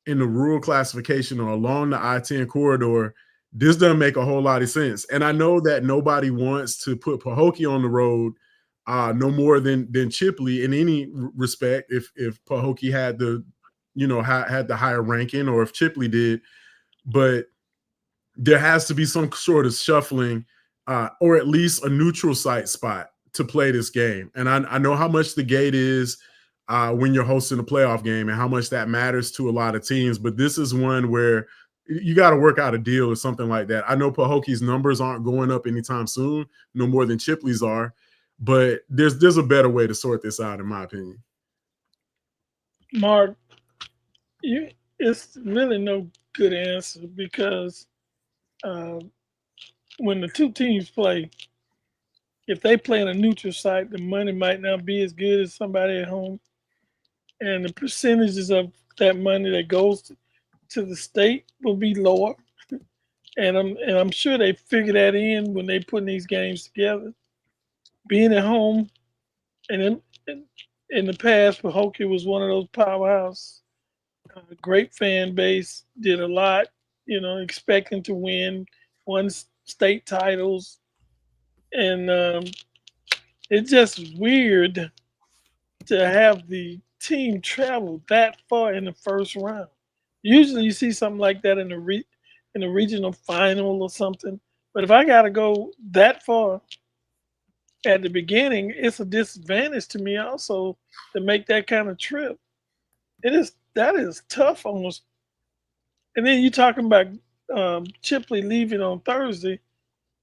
in the rural classification or along the I-10 corridor, this doesn't make a whole lot of sense. And I know that nobody wants to put Pahokee on the road no more than Chipley in any respect. If Pahokee had the, had the higher ranking, or if Chipley did, but there has to be some sort of shuffling or at least a neutral site spot to play this game. And I know how much the gate is when you're hosting a playoff game and how much that matters to a lot of teams. But this is one where you got to work out a deal or something like that. I know Pahokee's numbers aren't going up anytime soon, no more than Chipley's are, but there's a better way to sort this out, in my opinion. Mark, it's really no good answer because when the two teams play, if they play in a neutral site, the money might not be as good as somebody at home, and the percentages of that money that goes to the state will be lower, and I'm sure they figure that in when they putting these games together. Being at home, and in the past, Pahokee was one of those powerhouse, great fan base, did a lot, expecting to won state titles, and it's just weird to have the team travel that far in the first round. Usually you see something like that in the regional final or something. But if I got to go that far at the beginning, it's a disadvantage to me also to make that kind of trip. That is tough almost. And then you talking about Chipley leaving on Thursday.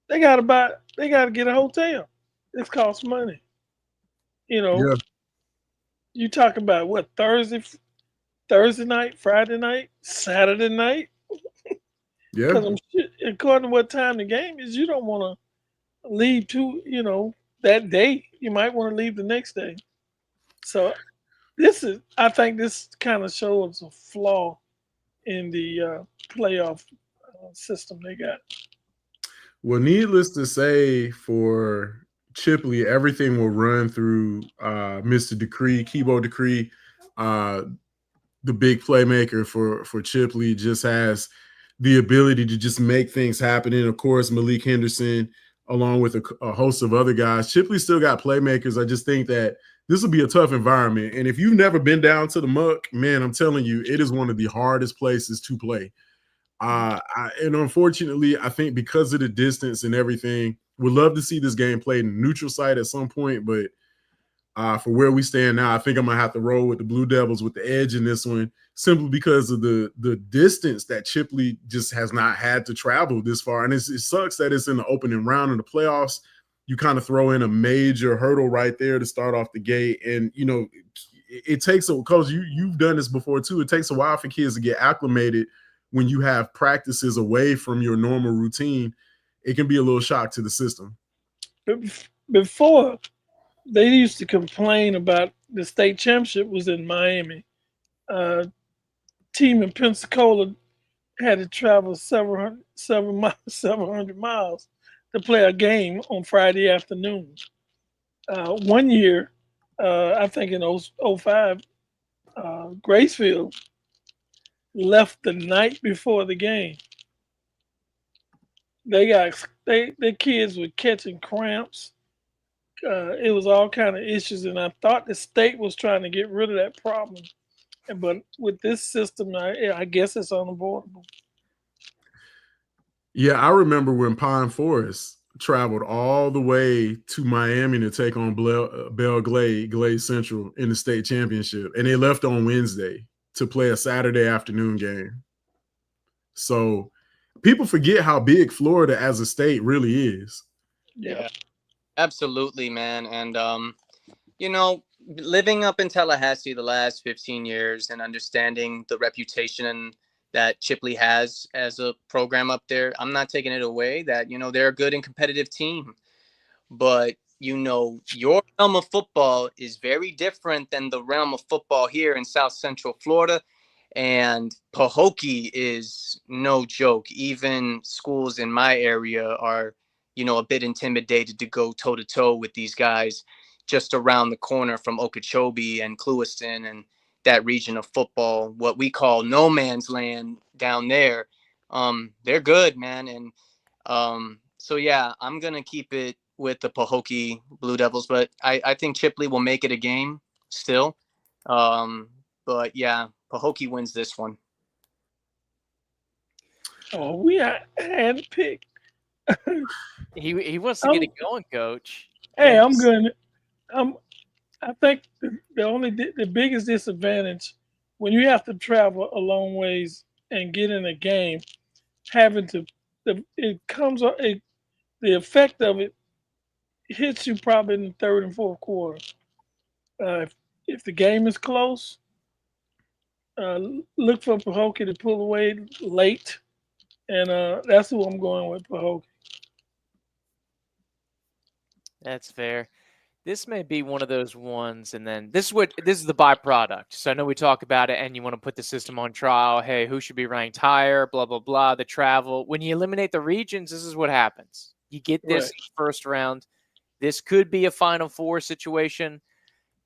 They got to get a hotel. It costs money. Yeah. You talk about what, Thursday night, Friday night, Saturday night. Yeah. Because according to what time the game is, you don't want to leave that day. You might want to leave the next day. So I think this kind of shows a flaw in the playoff system they got. Well, needless to say, for Chipley, everything will run through Mr. Decree, Kibo Decree. The big playmaker for Chipley just has the ability to just make things happen. And of course, Malik Henderson, along with a host of other guys. Chipley still got playmakers. I just think that this will be a tough environment. And if you've never been down to the muck, man, I'm telling you, it is one of the hardest places to play. And unfortunately, I think because of the distance and everything, would love to see this game played in a neutral site at some point. But for where we stand now, I think I'm gonna have to roll with the Blue Devils with the edge in this one, simply because of the distance that Chipley just has not had to travel this far. And it sucks that it's in the opening round of the playoffs. You kind of throw in a major hurdle right there to start off the gate, and it takes because you've done this before too. It takes a while for kids to get acclimated when you have practices away from your normal routine. It can be a little shock to the system. Before, they used to complain about the state championship was in Miami. Team in Pensacola had to travel several hundred miles to play a game on Friday afternoon. One year, I think in 05, Gracefield left the night before the game. The kids were catching cramps. It was all kind of issues, and I thought the state was trying to get rid of that problem. But with this system, I guess it's unavoidable. Yeah, I remember when Pine Forest traveled all the way to Miami to take on Belle Glade Central in the state championship, and they left on Wednesday to play a Saturday afternoon game. So people forget how big Florida as a state really is. Yeah, absolutely, man. And living up in Tallahassee the last 15 years and understanding the reputation that Chipley has as a program up there, I'm not taking it away that, they're a good and competitive team. But, your realm of football is very different than the realm of football here in South Central Florida. And Pahokee is no joke. Even schools in my area are, a bit intimidated to go toe-to-toe with these guys just around the corner from Okeechobee and Clewiston and that region of football, what we call no man's land down there. They're good, man. And so, yeah, I'm going to keep it with the Pahokee Blue Devils, but I think Chipley will make it a game still. But, yeah, Pahokee wins this one. Oh, we had to pick. He wants to get it going, Coach. Hey, I'm good. I think the biggest disadvantage when you have to travel a long ways and get in a game, the effect of it hits you probably in the third and fourth quarter. If the game is close, look for Pahokee to pull away late, and that's who I'm going with, Pahokee. That's fair. This may be one of those ones, and then this is the byproduct. So I know we talk about it, and you want to put the system on trial. Hey, who should be ranked higher? Blah blah blah. The travel. When you eliminate the regions, this is what happens. You get this first round. This could be a Final Four situation,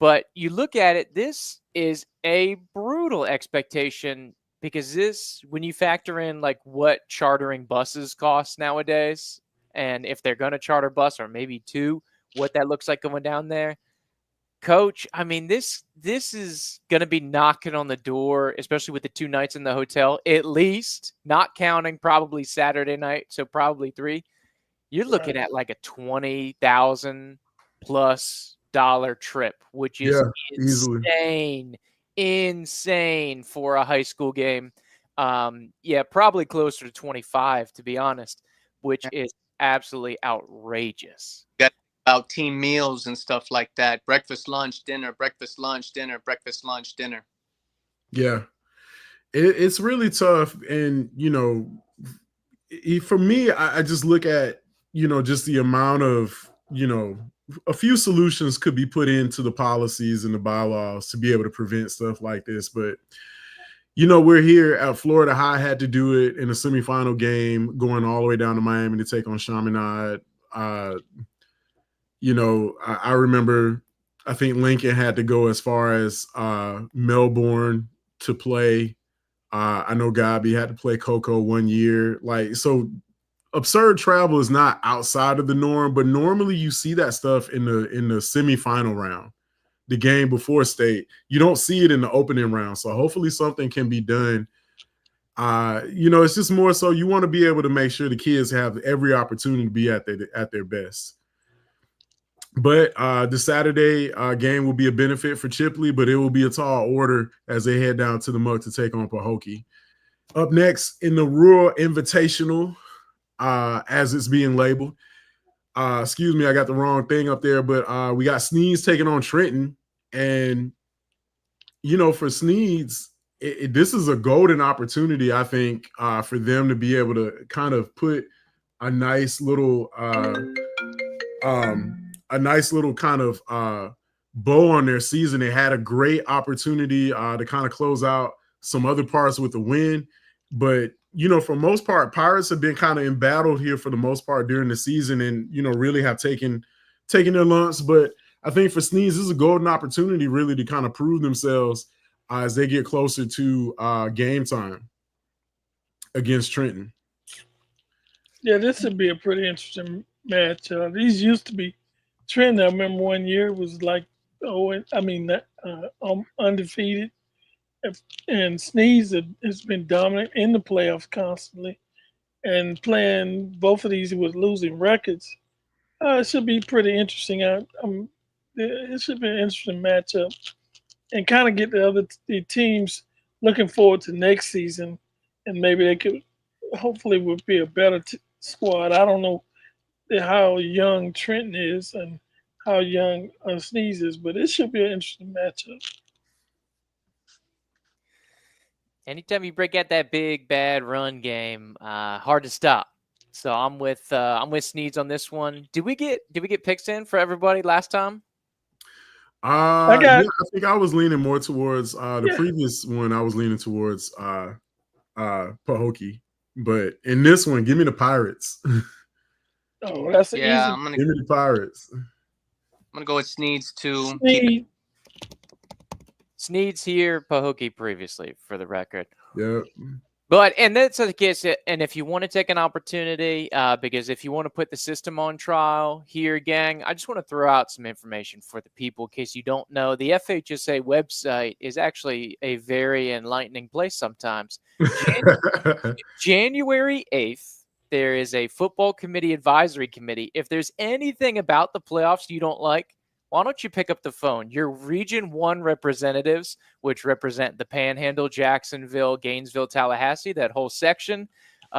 but you look at it. This is a brutal expectation because when you factor in like what chartering buses cost nowadays, and if they're going to charter bus or maybe two. What that looks like going down there. Coach, I mean, this is going to be knocking on the door, especially with the 2 nights in the hotel, at least, not counting probably Saturday night, so probably 3. You're looking at like a $20,000+ trip, which is insane for a high school game. Probably closer to 25, to be honest, which is absolutely outrageous. About team meals and stuff like that. Breakfast, lunch, dinner, breakfast, lunch, dinner, breakfast, lunch, dinner. Yeah. It's really tough. And, for me, I just look at, just the amount of, a few solutions could be put into the policies and the bylaws to be able to prevent stuff like this. But we're here at Florida High had to do it in a semifinal game, going all the way down to Miami to take on Chaminade. I remember, I think Lincoln had to go as far as Melbourne to play. I know Gabi had to play Coco 1 year. So absurd travel is not outside of the norm, but normally you see that stuff in the semifinal round, the game before state. You don't see it in the opening round. So hopefully something can be done. It's just more so you want to be able to make sure the kids have every opportunity to be at their best. But the Saturday game will be a benefit for Chipley, but it will be a tall order as they head down to the Muck to take on Pahokee. Up next in the Rural Invitational, as it's being labeled. Excuse me, I got the wrong thing up there, but we got Sneeds taking on Trenton. And, for Sneeds, this is a golden opportunity, I think, for them to be able to kind of put a nice little kind of bow on their season. They had a great opportunity to kind of close out some other parts with the win. But, for most part, Pirates have been kind of embattled here for the most part during the season and, really have taken their lumps. But I think for Sneeds, this is a golden opportunity really to kind of prove themselves as they get closer to game time against Trenton. Yeah, this would be a pretty interesting match. These used to be Trenton. I remember 1 year was like, undefeated. And Sneeze has been dominant in the playoffs constantly, and playing both of these with losing records. It should be pretty interesting. It should be an interesting matchup, and kind of get the teams looking forward to next season, and maybe they could hopefully would be a better squad. I don't know how young Trenton is and how young Sneeze is, but it should be an interesting matchup. Anytime you break out that big bad run game, hard to stop. So I'm with Sneeds on this one. Did we get picks in for everybody last time? I think I was leaning more towards the previous one. I was leaning towards Pahokee, but in this one, give me the Pirates. Oh, that's easy. Give me the Pirates. I'm gonna go with Sneeds too. Sneeds here, Pahokee previously, for the record. Yep. But, and that's the case, and if you want to take an opportunity, because if you want to put the system on trial here, gang, I just want to throw out some information for the people in case you don't know. The FHSA website is actually a very enlightening place sometimes. January 8th, there is a football committee advisory committee. If there's anything about the playoffs you don't like, why don't you pick up the phone? Your Region 1 representatives, which represent the Panhandle, Jacksonville, Gainesville, Tallahassee, that whole section,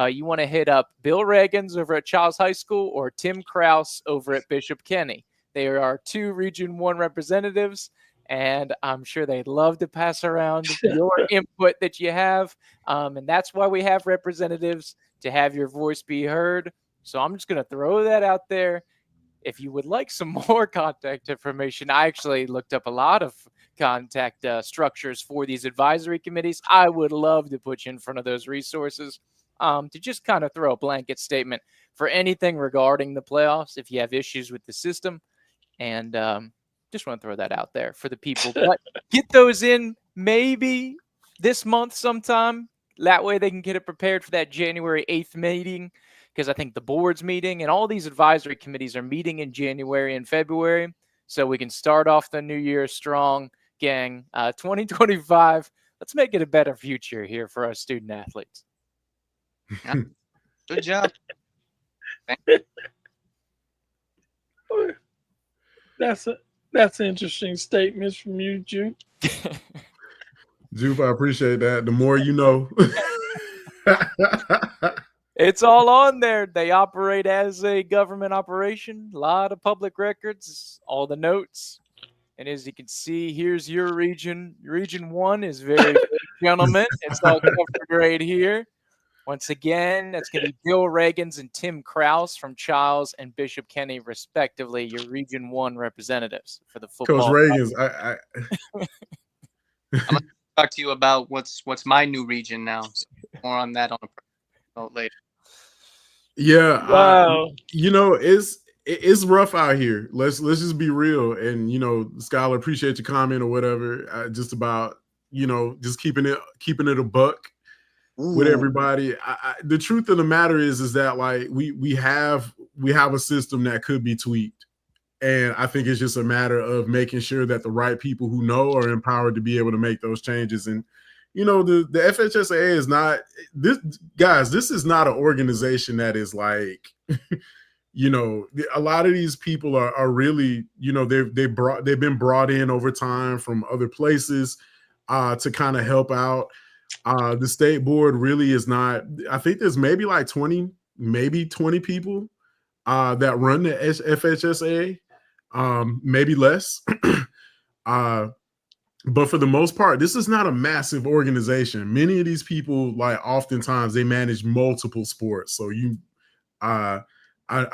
you want to hit up Bill Reagans over at Childs High School or Tim Kraus over at Bishop Kenny. There are 2 Region 1 representatives, and I'm sure they'd love to pass around your input that you have. And that's why we have representatives, to have your voice be heard. So I'm just going to throw that out there. If you would like some more contact information, I actually looked up a lot of contact structures for these advisory committees. I would love to put you in front of those resources to just kind of throw a blanket statement for anything regarding the playoffs if you have issues with the system. And just want to throw that out there for the people. But get those in maybe this month sometime. That way they can get it prepared for that January 8th meeting. Because I think the board's meeting and all these advisory committees are meeting in January and February. So we can start off the new year strong, gang. 2025, let's make it a better future here for our student athletes. Yeah. Good job. That's an interesting statement from you, Jupe. Jupe, I appreciate that. The more you know. It's all on there. They operate as a government operation. A lot of public records, all the notes. And as you can see, here's your region. Region 1 is very good, gentlemen. It's all covered right here. Once again, that's going to be Bill Reagans and Tim Krause from Charles and Bishop Kenny, respectively, your Region 1 representatives for the Coach football. Reagans, I'm gonna talk to you about what's my new region now. So more on that on a personal note later. Yeah, Wow. it's rough out here. Let's just be real. And Skylar, appreciate your comment or whatever. Just about just keeping it a buck with everybody. The truth of the matter is that like we have a system that could be tweaked, and I think it's just a matter of making sure that the right people who know are empowered to be able to make those changes. And the FHSAA is not this, guys. This is not an organization that is like a lot of these people are really they've been brought in over time from other places to kind of help out. The state board really is not. I think there's maybe like 20 people that run the FHSAA, maybe less. But for the most part, this is not a massive organization. Many of these people, like oftentimes, they manage multiple sports. So I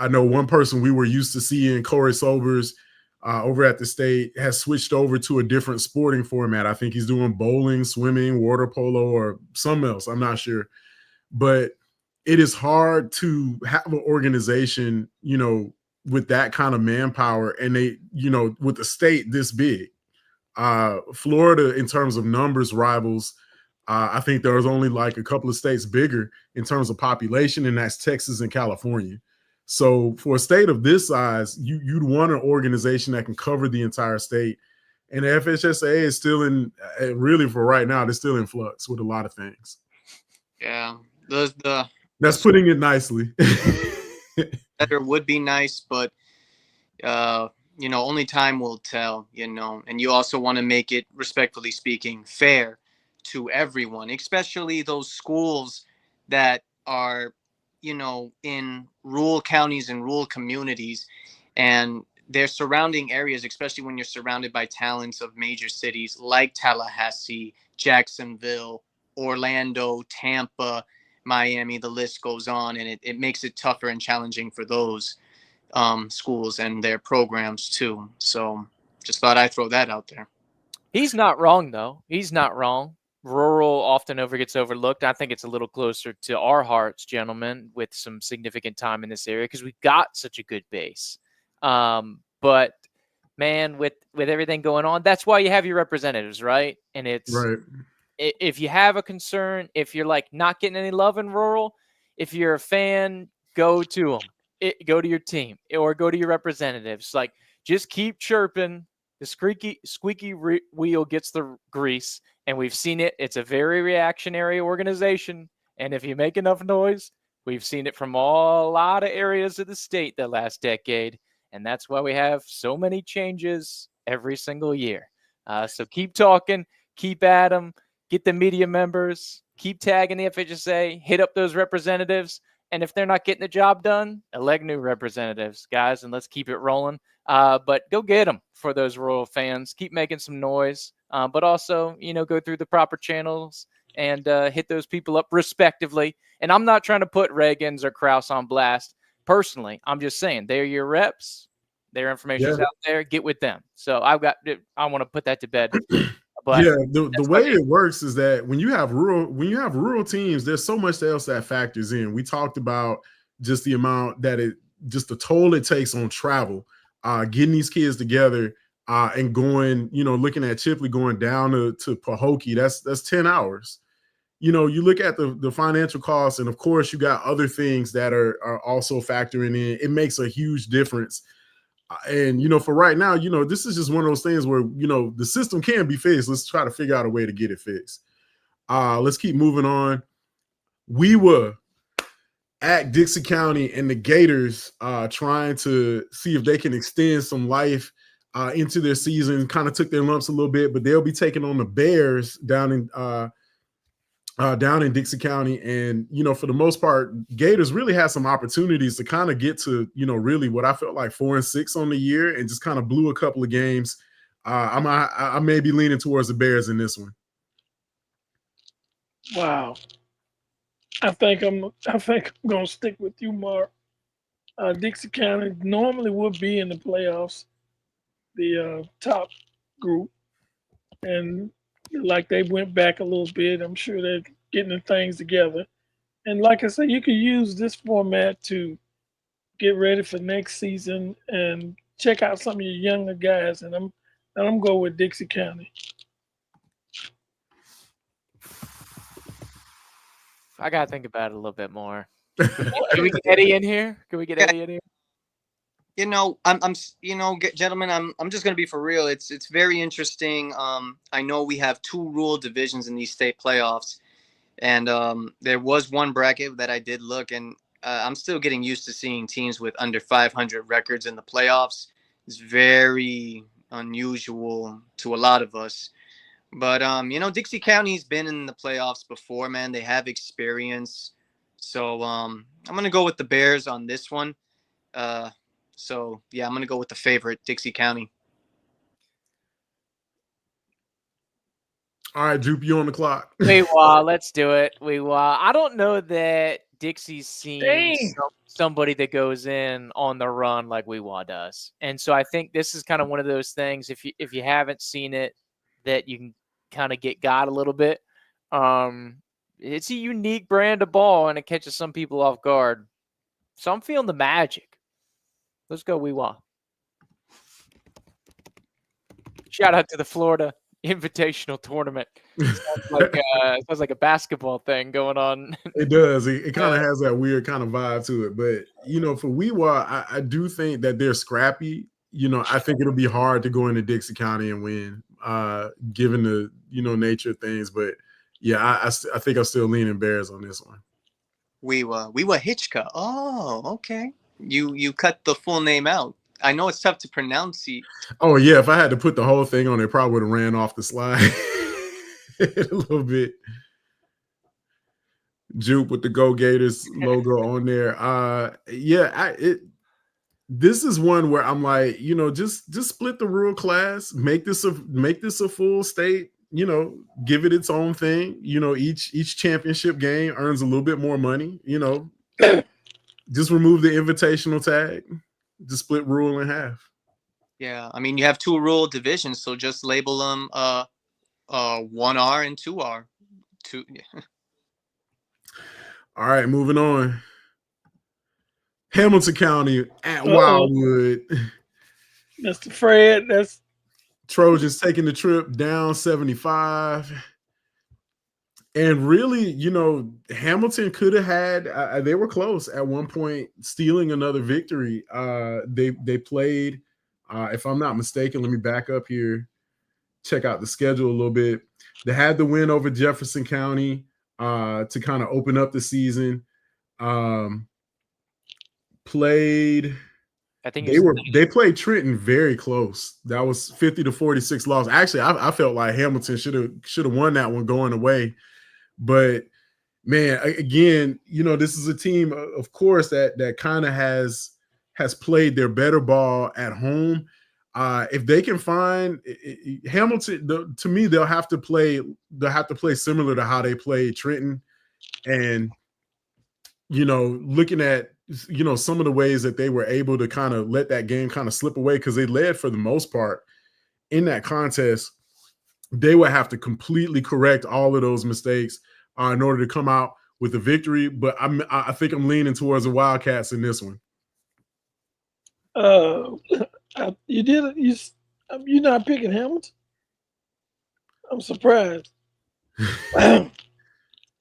know one person we were used to seeing, Corey Sobers, over at the state, has switched over to a different sporting format. I think he's doing bowling, swimming, water polo, or something else. I'm not sure. But it is hard to have an organization, with that kind of manpower, and they, with the state this big. Florida, in terms of numbers, rivals. I think there's only like a couple of states bigger in terms of population, and that's Texas and California. So for a state of this size, you'd want an organization that can cover the entire state. And the FHSAA is still really for right now, they're still in flux with a lot of things. Yeah, that's putting it nicely. Better would be nice, but only time will tell. And you also want to make it, respectfully speaking, fair to everyone, especially those schools that are in rural counties and rural communities, and their surrounding areas, especially when you're surrounded by talents of major cities like Tallahassee, Jacksonville, Orlando, Tampa, Miami, the list goes on, and it makes it tougher and challenging for those schools and their programs too. So just thought I'd throw that out there. He's not wrong, though. He's not wrong. Rural often gets overlooked. I think it's a little closer to our hearts, gentlemen, with some significant time in this area because we've got such a good base. But man, with everything going on, that's why you have your representatives, right? And it's right. If you have a concern, if you're like not getting any love in rural, if you're a fan, go to them. Go to your team or go to your representatives. Like, just keep chirping. The squeaky wheel gets the grease, and we've seen it. It's a very reactionary organization, and if you make enough noise, we've seen it from a lot of areas of the state the last decade, and that's why we have so many changes every single year. So keep talking, keep at them, get the media members, keep tagging the FHSA, hit up those representatives, and if they're not getting the job done, elect new representatives, guys, and let's keep it rolling. But go get them for those rural fans. Keep making some noise, but also, go through the proper channels and hit those people up respectively. And I'm not trying to put Reagans or Krause on blast. Personally, I'm just saying they're your reps. Their information's out there. Get with them. So I want to put that to bed. But yeah, the way it works is that when you have rural teams, there's so much else that factors in. We talked about just the amount just the toll it takes on travel, getting these kids together and going, looking at Chipley going down to Pahokee, that's 10 hours. You look at the financial costs, and of course you got other things that are also factoring in. It makes a huge difference. And for right now, this is just one of those things where the system can be fixed. Let's try to figure out a way to get it fixed. Let's keep moving on. We were at Dixie County, and the Gators trying to see if they can extend some life into their season. Kind of took their lumps a little bit, but they'll be taking on the Bears down in Dixie County. And, for the most part, Gators really had some opportunities to kind of get to, really what I felt like 4-6 on the year, and just kind of blew a couple of games. I may be leaning towards the Bears in this one. Wow. I think I'm gonna stick with you, Mark. Dixie County normally would be in the playoffs, the top group, and like they went back a little bit. I'm sure they're getting the things together. And like I said, you could use this format to get ready for next season and check out some of your younger guys. And I'm going with Dixie County. I gotta think about it a little bit more. Can we get Eddie in here? Can we get Eddie in here? You know, gentlemen, I'm just gonna be for real. It's very interesting. I know we have 2 rule divisions in these state playoffs, and there was one bracket that I did look, and I'm still getting used to seeing teams with under 500 records in the playoffs. It's very unusual to a lot of us. But Dixie County's been in the playoffs before, man. They have experience. So I'm gonna go with the Bears on this one. So yeah, I'm gonna go with the favorite, Dixie County. All right, Jupe, you on the clock. Let's do it. I don't know that Dixie's seen somebody that goes in on the run like Weewa does, and so I think this is kind of one of those things. If you haven't seen it, that you can kind of get got a little bit. It's a unique brand of ball, and it catches some people off guard. So I'm feeling the magic. Let's go, Weewa. Shout out to the Florida Invitational Tournament. Sounds like a basketball thing going on. It does. It kind of has that weird kind of vibe to it. But, for Weewa, I do think that they're scrappy. I think it'll be hard to go into Dixie County and win, given the, nature of things. But, yeah, I think I'm still leaning Bears on this one. Weewa Hitchka. Oh, okay. You cut the full name out. I know it's tough to pronounce it. Oh, yeah. If I had to put the whole thing on, it probably would have ran off the slide a little bit. Jupe with the Go Gators logo on there. This is one where I'm like, just split the rural class, make this a full state, give it its own thing. Each championship game earns a little bit more money, just remove the invitational tag, just split rural in half. Yeah, I mean, you have 2 rural divisions, so just label them 1R and 2R. Yeah. All right, moving on. Hamilton County at Wildwood. Mr. Fred, that's Trojans taking the trip down 75. And really, Hamilton could have had, they were close at one point stealing another victory. They played, if I'm not mistaken, let me back up here, check out the schedule a little bit. They had the win over Jefferson County to kind of open up the season. I think they played Trenton very close. That was 50-46 loss. Actually, I felt like Hamilton should have won that one going away. But man, again, this is a team, of course, that kind of has played their better ball at home. If they can find Hamilton, to me, they'll have to play similar to how they played Trenton. And looking at some of the ways that they were able to kind of let that game kind of slip away, because they led for the most part in that contest, they would have to completely correct all of those mistakes in order to come out with a victory. But I think I'm leaning towards the Wildcats in this one. You're not picking Hamilton? I'm surprised.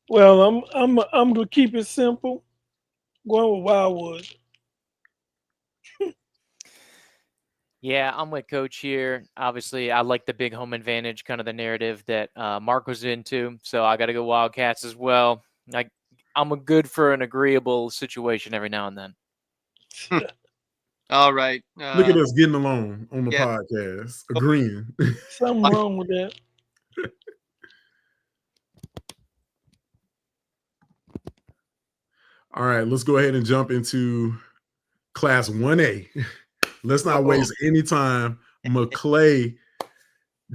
Well, I'm gonna keep it simple. Going with Wildwood. Yeah, I'm with Coach here. Obviously, I like the big home advantage, kind of the narrative that Mark was into. So I got to go Wildcats as well. I'm a good for an agreeable situation every now and then. All right. Look at us getting along on the podcast, agreeing. Something wrong with that. All right, let's go ahead and jump into Class 1A. Let's not waste any time. McClay,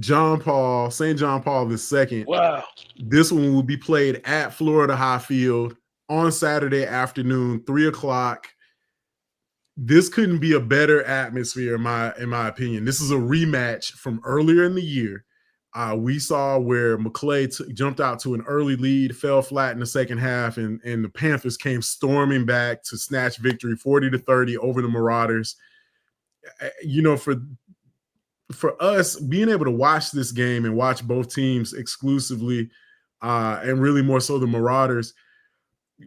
St. John Paul II. Wow. This one will be played at Florida Highfield. on Saturday afternoon, 3:00. This couldn't be a better atmosphere, in my opinion. This is a rematch from earlier in the year. We saw where McClay jumped out to an early lead, fell flat in the second half, and the Panthers came storming back to snatch victory 40-30 over the Marauders. For us, being able to watch this game and watch both teams exclusively, and really more so the Marauders,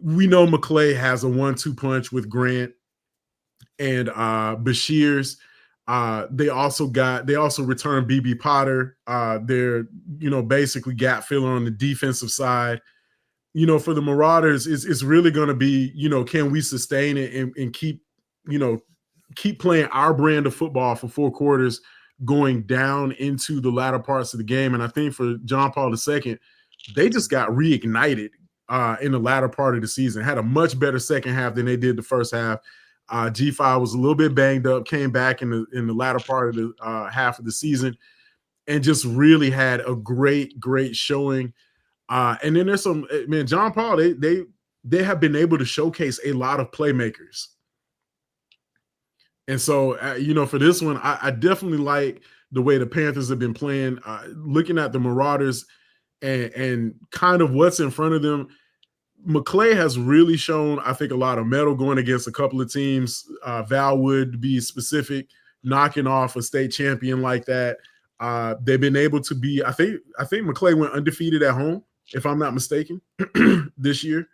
we know McClay has a 1-2 punch with Grant and Bashir's. They also returned BB Potter. They're basically gap filler on the defensive side. For the Marauders, it's really going to be, can we sustain it and keep playing our brand of football for 4 quarters going down into the latter parts of the game. And I think for John Paul II, they just got reignited in the latter part of the season, had a much better second half than they did the first half. G5 was a little bit banged up, came back in the latter part of the half of the season, and just really had a great showing. And then there's some, man, John Paul, they have been able to showcase a lot of playmakers. And so, for this one, I definitely like the way the Panthers have been playing. Looking at the Marauders and kind of what's in front of them, McClay has really shown, I think, a lot of mettle going against a couple of teams. Valwood, to be specific, knocking off a state champion like that. They've been able to be, I think McClay went undefeated at home, if I'm not mistaken, this year.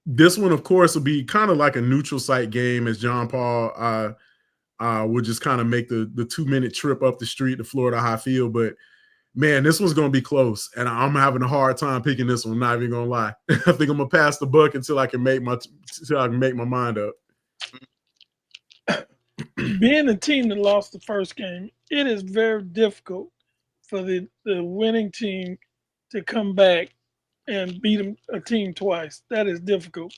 This one, of course, will be kind of like a neutral site game, as John Paul will just kind of make the 2-minute trip up the street to Florida High Field. But man, this one's going to be close, and I'm having a hard time picking this one. I'm not even going to lie. I think I'm going to pass the buck until I can make my mind up. Being the team that lost the first game, it is very difficult for the winning team to come back and beat a team twice. That is difficult.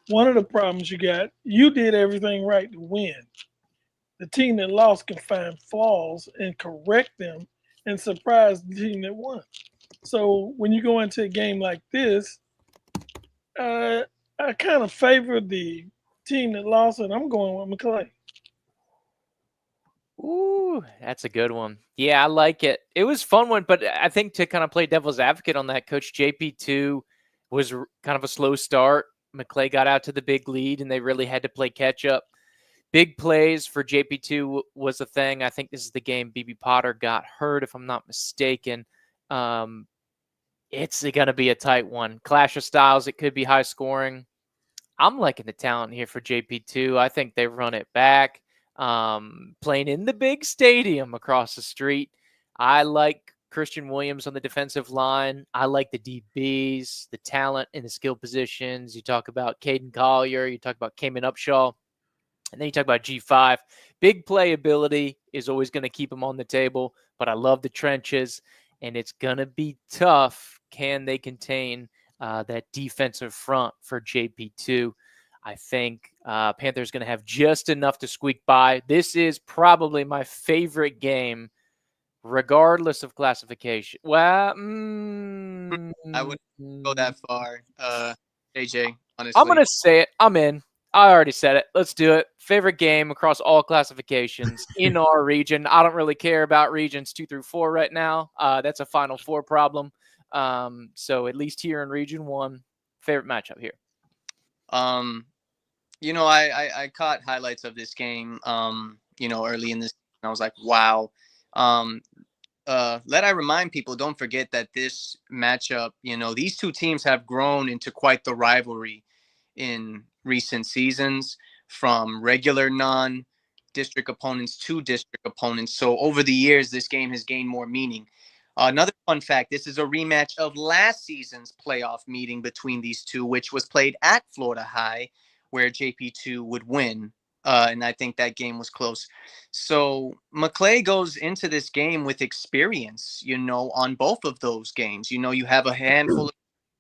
One of the problems you did everything right to win. The team that lost can find flaws and correct them and surprise the team that won. So when you go into a game like this, I kind of favor the team that lost, and I'm going with McClay. Ooh, that's a good one. Yeah, I like it. It was a fun one, but I think to kind of play devil's advocate on that, Coach JP2 was kind of a slow start. McClay got out to the big lead, and they really had to play catch up. Big plays for JP2 was a thing. I think this is the game BB Potter got hurt, if I'm not mistaken. It's going to be a tight one. Clash of styles. It could be high scoring. I'm liking the talent here for JP2. I think they run it back. Playing in the big stadium across the street. I like Christian Williams on the defensive line. I like the DBs, the talent in the skill positions. You talk about Caden Collier. You talk about Kamen Upshaw. And then you talk about G5. Big play ability is always going to keep him on the table, but I love the trenches, and it's going to be tough. Can they contain that defensive front for JP2? I think Panthers going to have just enough to squeak by. This is probably my favorite game, regardless of classification. Well, I wouldn't go that far, AJ, honestly. I'm going to say it. I'm in. I already said it. Let's do it. Favorite game across all classifications in our region. I don't really care about regions 2 through 4 right now. That's a Final Four problem. So at least here in Region 1, favorite matchup here. I caught highlights of this game, early in this. And I was like, wow. Let I remind people, don't forget that this matchup, these two teams have grown into quite the rivalry in recent seasons, from regular non-district opponents to district opponents. So over the years, this game has gained more meaning. Another fun fact, this is a rematch of last season's playoff meeting between these two, which was played at Florida High, where JP2 would win. And I think that game was close. So McClay goes into this game with experience, on both of those games. You have a handful of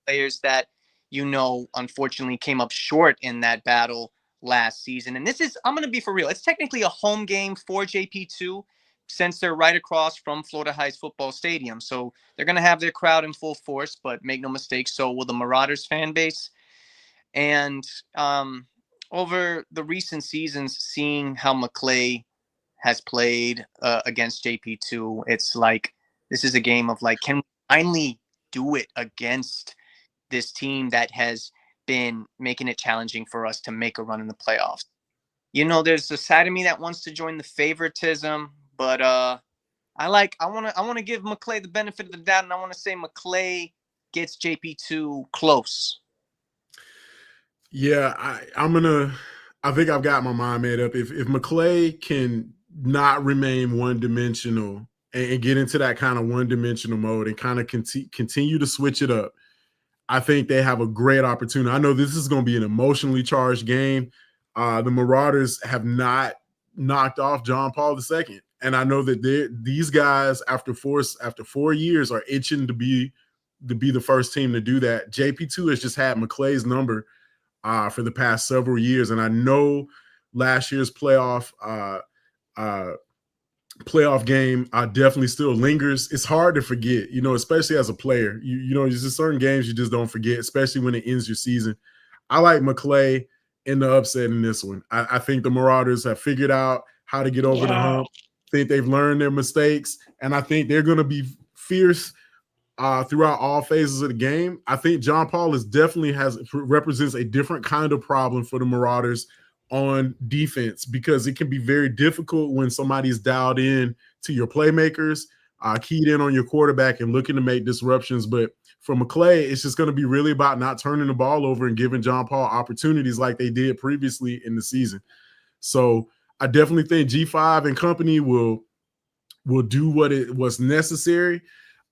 players that, unfortunately came up short in that battle last season. And this is, I'm going to be for real, it's technically a home game for JP2. since they're right across from Florida Heights Football Stadium. So they're going to have their crowd in full force, but make no mistake, so will the Marauders fan base. And over the recent seasons, seeing how Maclay has played against JP2, it's like this is a game of like, can we finally do it against this team that has been making it challenging for us to make a run in the playoffs? You know, there's a side of me that wants to join the favoritism, but I want to give Maclay the benefit of the doubt, and I want to say Maclay gets JP2 close. Yeah, I think I've got my mind made up. If Maclay can not remain one-dimensional and get into that kind of one-dimensional mode and kind of continue to switch it up, I think they have a great opportunity. I know this is going to be an emotionally charged game. The Marauders have not knocked off John Paul II, and I know that these guys after 4 years are itching to be the first team to do that. JP2 has just had Maclay's number for the past several years, and I know last year's playoff game definitely still lingers. It's hard to forget, you know, especially as a player. You know, there's just certain games you just don't forget, especially when it ends your season. I like Maclay in the upset in this one. I think the Marauders have figured out how to get over the hump. I think they've learned their mistakes, and I think they're going to be fierce throughout all phases of the game. I think John Paul represents a different kind of problem for the Marauders on defense, because it can be very difficult when somebody's dialed in to your playmakers, keyed in on your quarterback and looking to make disruptions. But for Maclay, it's just going to be really about not turning the ball over and giving John Paul opportunities like they did previously in the season. So I definitely think G5 and company will do what's necessary.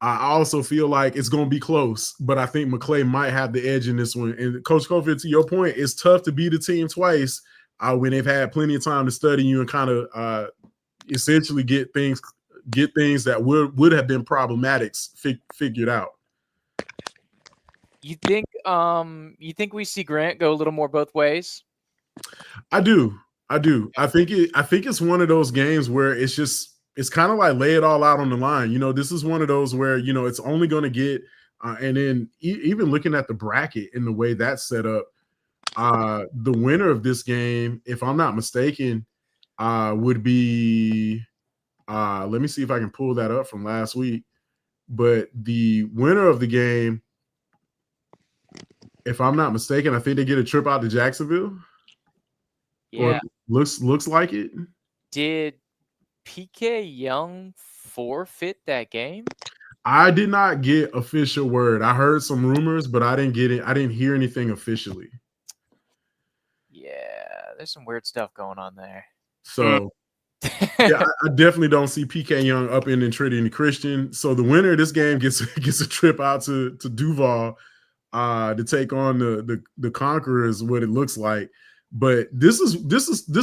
I also feel like it's going to be close, but I think Maclay might have the edge in this one. And Coach Cofield, to your point, it's tough to beat a team twice when they've had plenty of time to study you and kind of essentially get things that would have been problematic figured out. You think we see Grant go a little more both ways? I do. I think it's one of those games where it's kind of like lay it all out on the line. You know, this is one of those where, you know, it's only going to get and then even looking at the bracket and the way that's set up, the winner of this game, if I'm not mistaken, would be let me see if I can pull that up from last week. But the winner of the game, if I'm not mistaken, I think they get a trip out to Jacksonville. Yeah. Or looks like it. Did PK Young forfeit that game? I did not get official word. I heard some rumors, but I didn't get it. I didn't hear anything officially. Yeah, there's some weird stuff going on there. So, yeah, I definitely don't see PK Young up in Trinity Christian. So the winner of this game gets a trip out to Duval to take on the Conquerors. What it looks like. But this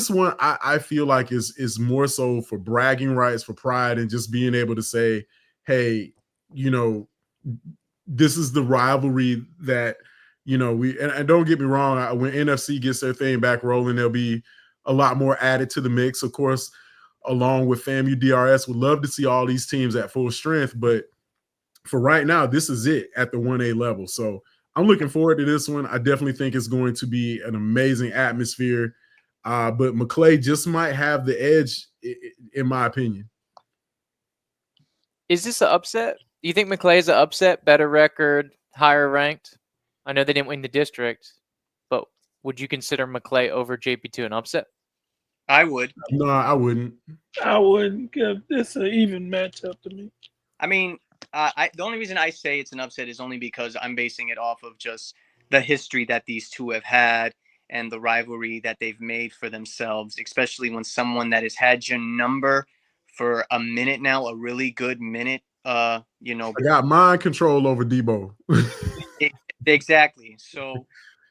one I feel like is more so for bragging rights, for pride, and just being able to say, hey, you know, this is the rivalry that, you know, and don't get me wrong, when NFC gets their thing back rolling, there'll be a lot more added to the mix. Of course, along with FAMU DRS, would love to see all these teams at full strength, but for right now, this is it at the 1A level. So I'm looking forward to this one. I definitely think it's going to be an amazing atmosphere. But Maclay just might have the edge, in my opinion. Is this an upset? Do you think Maclay is an upset, better record, higher ranked? I know they didn't win the district, but would you consider Maclay over JP2 an upset? I would. No, I wouldn't. I wouldn't give this an even matchup to me. I mean, the only reason I say it's an upset is only because I'm basing it off of just the history that these two have had and the rivalry that they've made for themselves, especially when someone that has had your number for a minute now, a really good minute, you know. I got mind control over Debo. Exactly. So,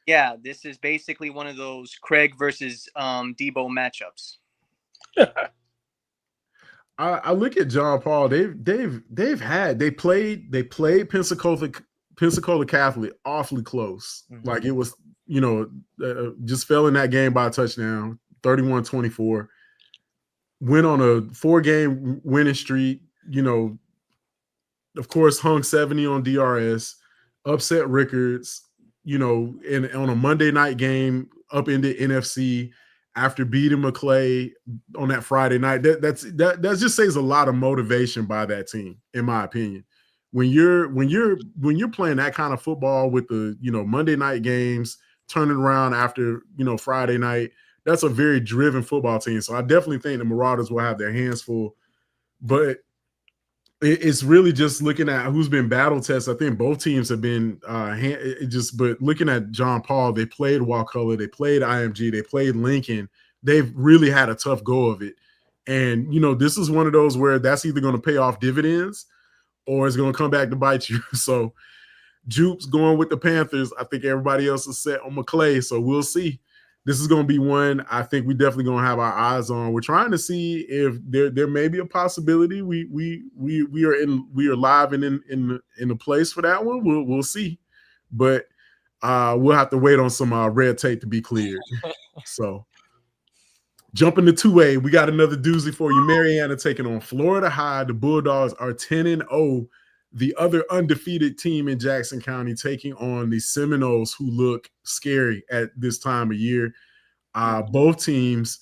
yeah, this is basically one of those Craig versus Debo matchups. I look at John Paul. They played Pensacola Catholic awfully close. Mm-hmm. Like it was, you know, just fell in that game by a touchdown, 31-24. went on a 4-game winning streak, of course, hung 70 on DRS, upset Rickards, and on a Monday night game up into NFC after beating McClay on that Friday night. That just says a lot of motivation by that team, in my opinion. When you're playing that kind of football with the Monday night games, turning around after Friday night, that's a very driven football team. So I definitely think the Marauders will have their hands full, but it's really just looking at who's been battle tested. I think both teams have been but looking at John Paul, they played Wakulla, they played IMG, they played Lincoln. They've really had a tough go of it. And, this is one of those where that's either going to pay off dividends or it's going to come back to bite you. So Juke's going with the Panthers. I think everybody else is set on McClay. So we'll see. This is going to be one I think we definitely going to have our eyes on. We're trying to see if there may be a possibility we are live and in a place for that one. We'll see, but we'll have to wait on some red tape to be cleared. So jumping to 2A, we got another doozy for you. Mariana taking on Florida High. The Bulldogs are 10-0. The other undefeated team in Jackson County taking on the Seminoles, who look scary at this time of year. Both teams,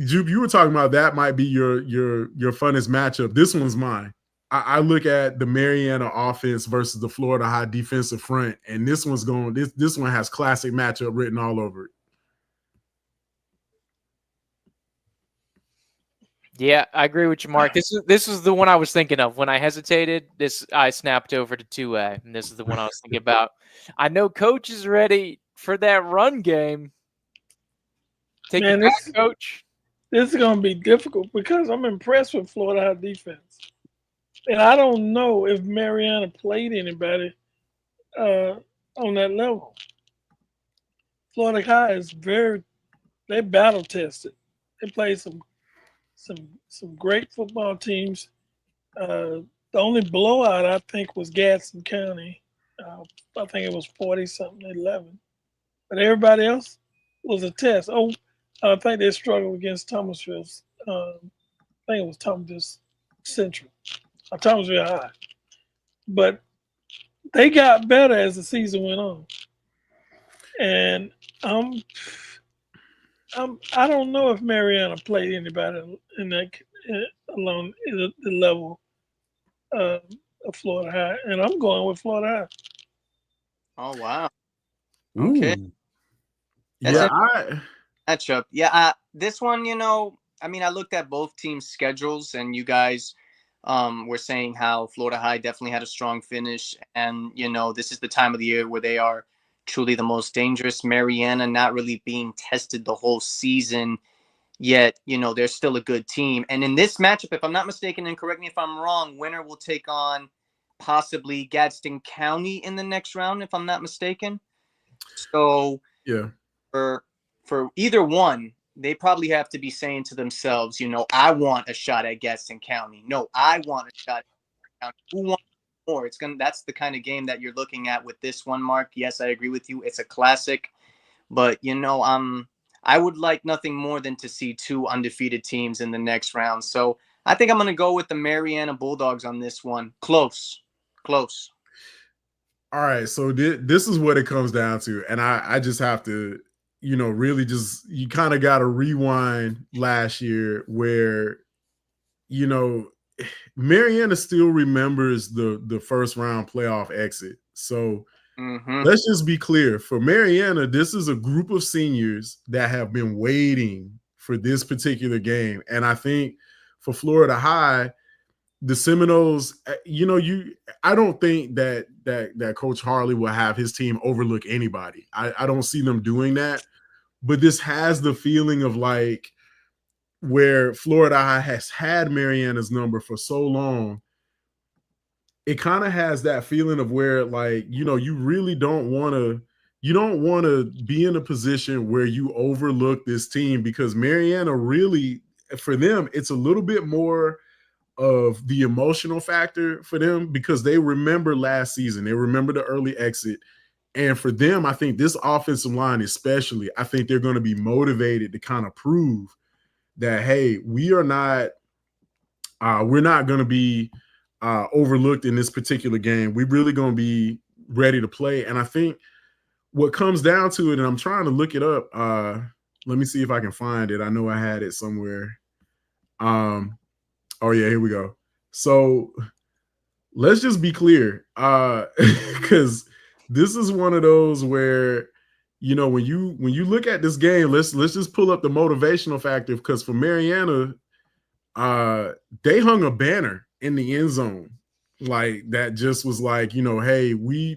Jupe, you were talking about that might be your funnest matchup. This one's mine. I look at the Mariana offense versus the Florida High defensive front, and this one's going. This one has classic matchup written all over it. Yeah, I agree with you, Mark. This is the one I was thinking of when I hesitated. I snapped over to 2A, and this is the one I was thinking about. I know Coach is ready for that run game. Take it back, Coach. This is going to be difficult because I'm impressed with Florida High defense, and I don't know if Mariana played anybody on that level. Florida High is they battle tested. They played some great football teams. The only blowout I think was Gadsden County. I think it was 40-something-11. But everybody else was a test. Oh, I think they struggled against Thomasville. I think it was Thomasville Central or Thomasville High. But they got better as the season went on. And I don't know if Mariana played anybody in that along the level of Florida High, and I'm going with Florida High. Oh wow! Okay, matchup. Yeah, this one, I looked at both teams' schedules, and you guys were saying how Florida High definitely had a strong finish, and this is the time of the year where they are truly the most dangerous. Mariana not really being tested the whole season, yet they're still a good team. And in this matchup, if I'm not mistaken, and correct me if I'm wrong, winner will take on possibly Gadsden County in the next round, if I'm not mistaken. So yeah, for either one, they probably have to be saying to themselves, I want a shot at Gadsden County. No, I want a shot at County. Who wants more? That's the kind of game that you're looking at with this one, Mark. Yes, I agree with you. It's a classic, but I would like nothing more than to see two undefeated teams in the next round. So I think I'm going to go with the Mariana Bulldogs on this one. Close. All right, so this is what it comes down to, and I just have to, really just, you kind of got to rewind last year where, Mariana still remembers the first round playoff exit. So let's just be clear. For Mariana, this is a group of seniors that have been waiting for this particular game. And I think for Florida High, the Seminoles, I don't think that Coach Harley will have his team overlook anybody. I don't see them doing that. But this has the feeling of like where Florida High has had Mariana's number for so long. It kind of has that feeling of where, like, you really don't want to be in a position where you overlook this team, because Mariana really, for them, it's a little bit more of the emotional factor for them, because they remember last season. They remember the early exit. And for them, I think this offensive line especially, I think they're going to be motivated to kind of prove that, hey, we're not going to be overlooked in this particular game. We're really going to be ready to play. And I think what comes down to it, and I'm trying to look it up. Let me see if I can find it. I know I had it somewhere. Oh yeah, here we go. So let's just be clear, because this is one of those where, you know, when you look at this game, let's just pull up the motivational factor, because for Mariana, they hung a banner in the end zone like that, just was like, you know, hey, we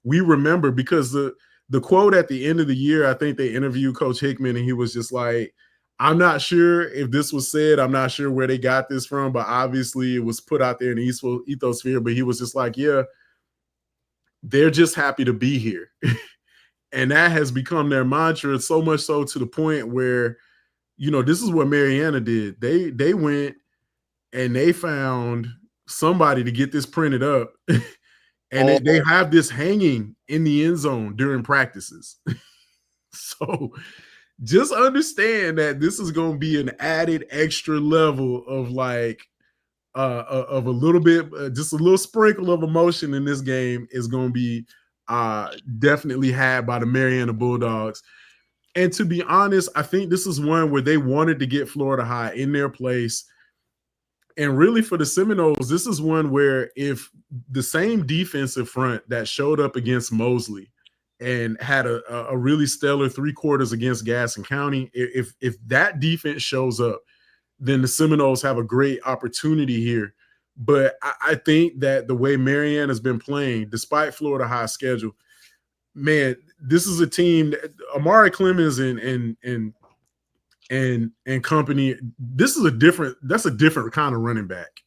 we remember, because the quote at the end of the year, I think they interviewed Coach Hickman, and he was just like, I'm not sure if this was said, I'm not sure where they got this from, but obviously it was put out there in the ethosphere. But he was just like, yeah, they're just happy to be here. And that has become their mantra, so much so to the point where, you know, this is what Mariana did. They went and they found somebody to get this printed up. And they have this hanging in the end zone during practices. So just understand that this is going to be an added extra level of like of a little bit, just a little sprinkle of emotion in this game is going to be definitely had by the Mariana Bulldogs. And to be honest, I think this is one where they wanted to get Florida High in their place. And really for the Seminoles, this is one where if the same defensive front that showed up against Mosley and had a really stellar 3 quarters against Gaston County, if that defense shows up, then the Seminoles have a great opportunity here. But I think that the way Mariana has been playing, despite Florida High's schedule, man, this is a team that Amari Clemens and company. That's a different kind of running back.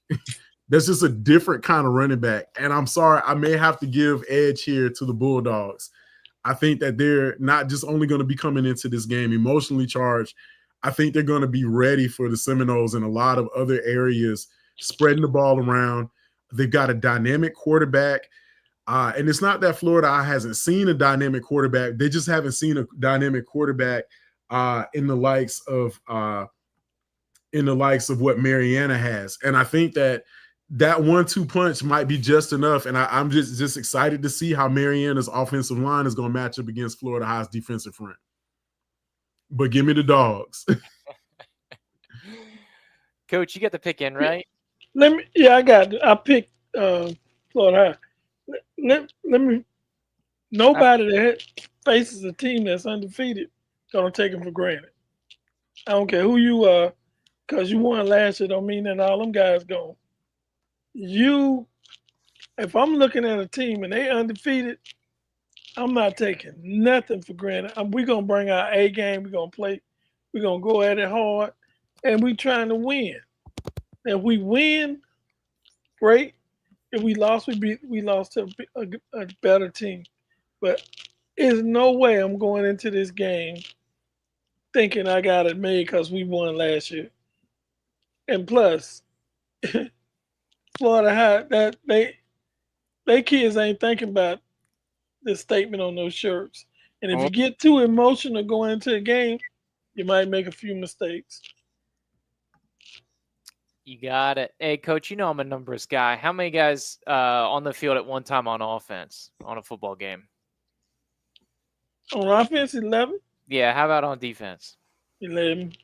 That's just a different kind of running back. And I'm sorry, I may have to give edge here to the Bulldogs. I think that they're not just only going to be coming into this game emotionally charged. I think they're going to be ready for the Seminoles in a lot of other areas, spreading the ball around. They've got a dynamic quarterback. And it's not that Florida hasn't seen a dynamic quarterback. They just haven't seen a dynamic quarterback in the likes of what Mariana has. And I think that 1-2 punch might be just enough. And I'm just excited to see how Mariana's offensive line is going to match up against Florida High's defensive front. But give me the Dogs. Coach, you got the pick in, right? I got it. I picked Florida High. Let me. Nobody that faces a team that's undefeated gonna take them for granted. I don't care who you are, because you won last year don't mean that all them guys gone. If I'm looking at a team and they undefeated, I'm not taking nothing for granted. We're going to bring our A game. We're going to play. We're going to go at it hard, and we're trying to win. If we win, great. If we lost, we lost to a better team. But there's no way I'm going into this game thinking I got it made because we won last year. And plus, Florida High, that they kids ain't thinking about this statement on those shirts. And if you get too emotional going into a game, you might make a few mistakes. You got it. Hey, Coach, you know I'm a numbers guy. How many guys on the field at one time on offense on a football game? On offense, 11? Yeah, how about on defense? 11.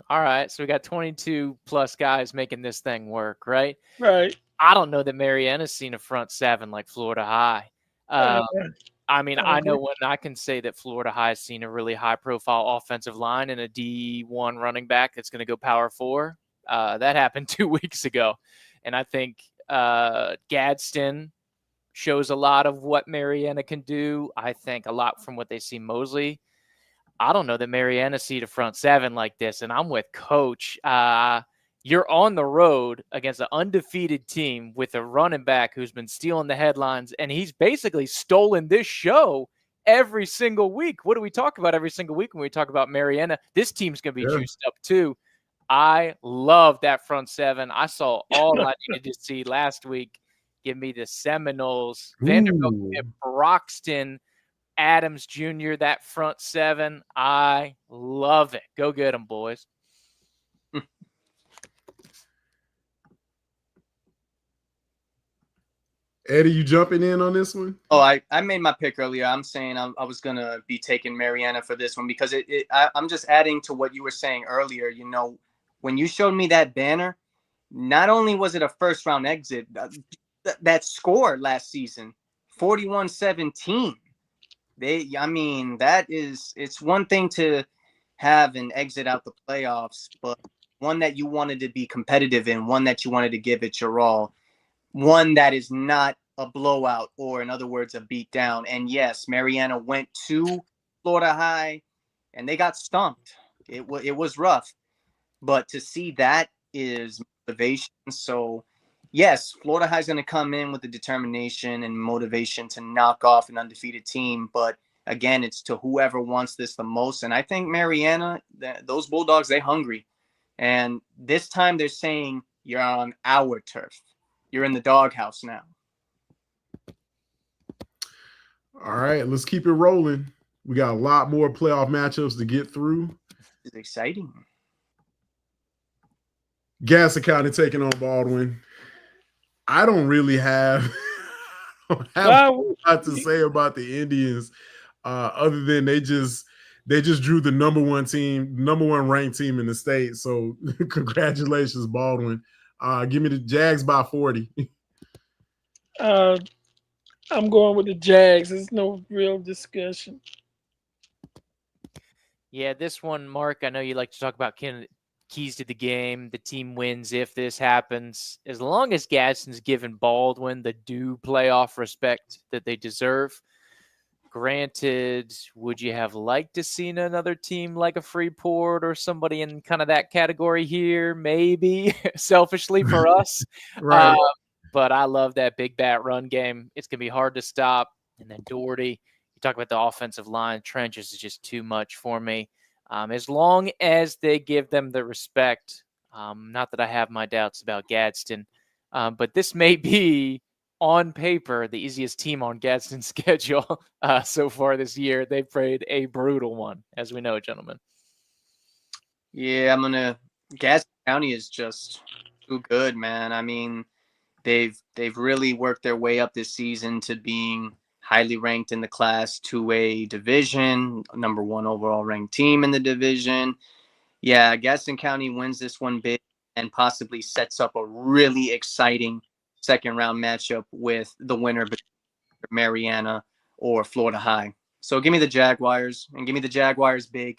All right, so we got 22 plus guys making this thing work, right? Right. I don't know that Mariana's seen a front seven like Florida High. I mean, I know when I can say that Florida High has seen a really high-profile offensive line and a D1 running back that's going to go Power 4. That happened 2 weeks ago. And I think Gadsden shows a lot of what Mariana can do. I think a lot from what they see Mosley. I don't know that Mariana see the front seven like this, and I'm with Coach. You're on the road against an undefeated team with a running back who's been stealing the headlines, and he's basically stolen this show every single week. What do we talk about every single week when we talk about Mariana? This team's going to be juiced up too. I love that front seven. I saw all I needed to see last week. Give me the Seminoles, Vanderbilt, Broxton, Adams Jr., that front seven. I love it. Go get them, boys. Eddie, you jumping in on this one? Oh, I made my pick earlier. I'm saying I was going to be taking Mariana for this one because I'm just adding to what you were saying earlier. You know, when you showed me that banner, not only was it a first-round exit, that score last season, 41-17. It's one thing to have an exit out the playoffs, but one that you wanted to be competitive in, one that you wanted to give it your all, one that is not a blowout or, in other words, a beat down. And yes, Mariana went to Florida High and they got stumped. It was rough, but to see that is motivation. So yes, Florida High is going to come in with the determination and motivation to knock off an undefeated team. But again, it's to whoever wants this the most. And I think Mariana, those Bulldogs, they're hungry. And this time they're saying, you're on our turf. You're in the doghouse now. All right, let's keep it rolling. We got a lot more playoff matchups to get through. It's exciting. Gaston County taking on Baldwin. I don't really have, a lot to say about the Indians, other than they just drew the number one ranked team in the state. So congratulations, Baldwin. Give me the Jags by 40. I'm going with the Jags. There's no real discussion. Yeah, this one, Mark, I know you like to talk about keys to the game. The team wins if this happens. As long as Gadsden's given Baldwin the due playoff respect that they deserve. Granted, would you have liked to seen another team like a Freeport or somebody in kind of that category here? Maybe, selfishly for us. Right. But I love that big bat run game. It's going to be hard to stop. And then Doherty, you talk about the offensive line. Trenches is just too much for me. As long as they give them the respect, not that I have my doubts about Gadsden, but this may be, on paper, the easiest team on Gadsden's schedule so far this year. They've played a brutal one, as we know, gentlemen. Yeah, Gadsden County is just too good, man. I mean, they've really worked their way up this season to being highly ranked in the Class 2A division, number 1 overall ranked team in the division. Yeah, Gadsden County wins this one big and possibly sets up a really exciting second round matchup with the winner between Mariana or Florida High. So give me the Jaguars, and give me the Jaguars big.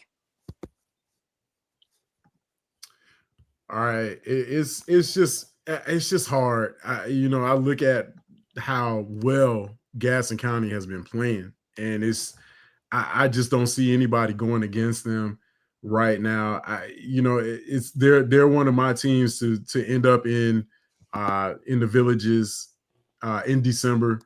All right, it's just hard. I look at how well Gaston County has been playing, and I just don't see anybody going against them right now. They're one of my teams to end up in the Villages in December.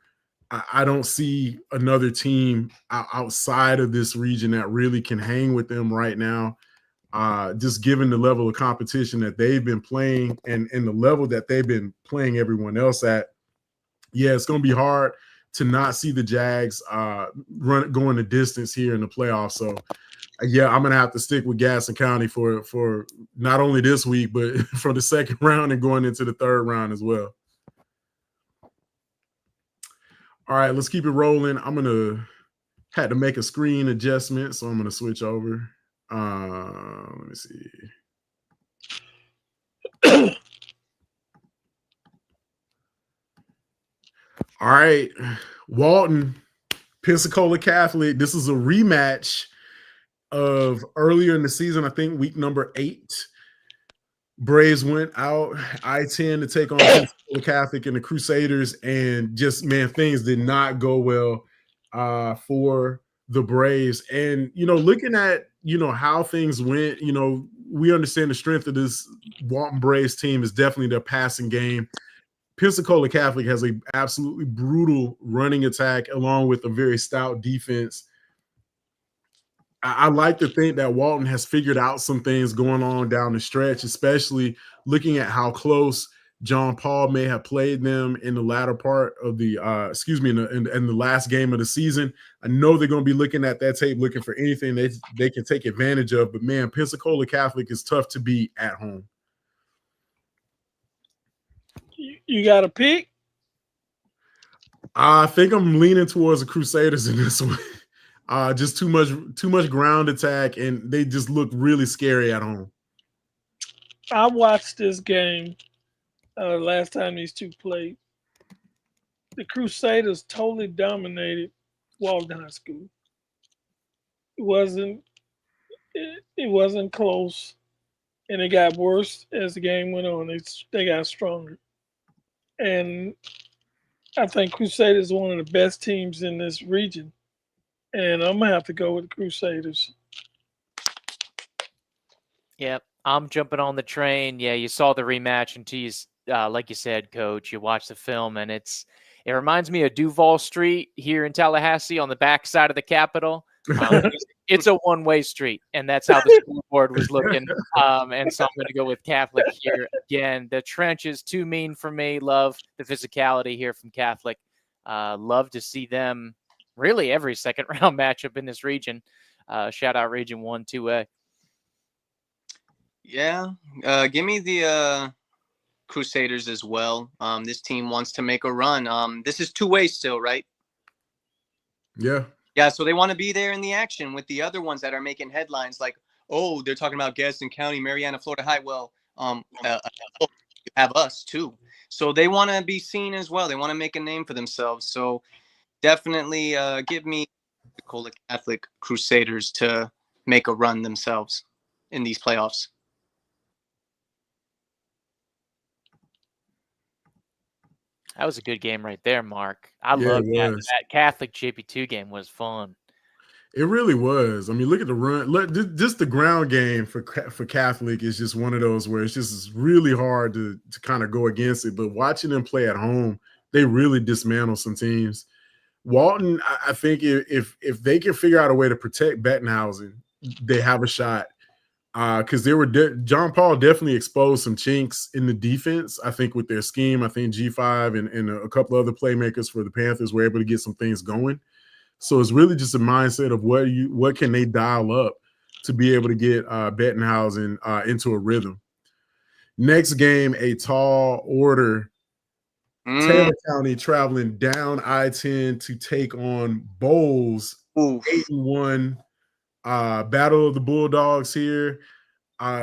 I don't see another team outside of this region that really can hang with them right now. Just given the level of competition that they've been playing and the level that they've been playing everyone else at, yeah, it's going to be hard to not see the Jags going the distance here in the playoffs. So, yeah, I'm going to have to stick with Gaston County for not only this week, but for the second round and going into the third round as well. All right, let's keep it rolling. Had to make a screen adjustment, so I'm going to switch over. Let me see. All right, Walton, Pensacola Catholic. This is a rematch of earlier in the season, I think week number 8. Braves went out I-10 to take on Pensacola Catholic and the Crusaders, and just, man, things did not go well for the Braves. And, looking at, how things went, we understand the strength of this Walton Braves team is definitely their passing game. Pensacola Catholic has an absolutely brutal running attack along with a very stout defense. I like to think that Walton has figured out some things going on down the stretch, especially looking at how close John Paul may have played them in the latter part of the in the last game of the season. I know they're going to be looking at that tape, looking for anything they can take advantage of. But, man, Pensacola Catholic is tough to beat at home. You got a pick? I think I'm leaning towards the Crusaders in this one. Just too much ground attack, and they just look really scary at home. I watched this game last time these two played. The Crusaders totally dominated Walden High School. It wasn't it wasn't close, and it got worse as the game went on. They got stronger, and I think Crusaders is one of the best teams in this region, and I'm gonna have to go with the Crusaders. Yep, I'm jumping on the train. Yeah, you saw the rematch, and like you said, Coach, you watched the film, and it reminds me of Duval Street here in Tallahassee on the back side of the Capitol. It's a one-way street, and that's how the scoreboard was looking. And so I'm going to go with Catholic here again. The trench is too mean for me. Love the physicality here from Catholic. Love to see them really every second round matchup in this region. Shout out Region 1, 2A. Yeah, give me the Crusaders as well. This team wants to make a run. This is 2-way still, right? Yeah. Yeah, so they want to be there in the action with the other ones that are making headlines like, oh, they're talking about Gadsden County, Mariana, Florida High. Well, you have us too. So they want to be seen as well. They want to make a name for themselves. So definitely give me the Cola Catholic Crusaders to make a run themselves in these playoffs. That was a good game right there, Mark. I love that. That Catholic JP2 game was fun. It really was. I mean, look at the run. Just the ground game for Catholic is just one of those where it's just really hard to kind of go against it. But watching them play at home, they really dismantle some teams. Walton, I think if they can figure out a way to protect Bettenhausen, they have a shot. Because John Paul definitely exposed some chinks in the defense. I think with their scheme, I think G5 and a couple other playmakers for the Panthers were able to get some things going. So it's really just a mindset of what can they dial up to be able to get Bettenhausen into a rhythm. Next game, a tall order. Taylor County traveling down I-10 to take on Bowles. 8-1. Battle of the Bulldogs here.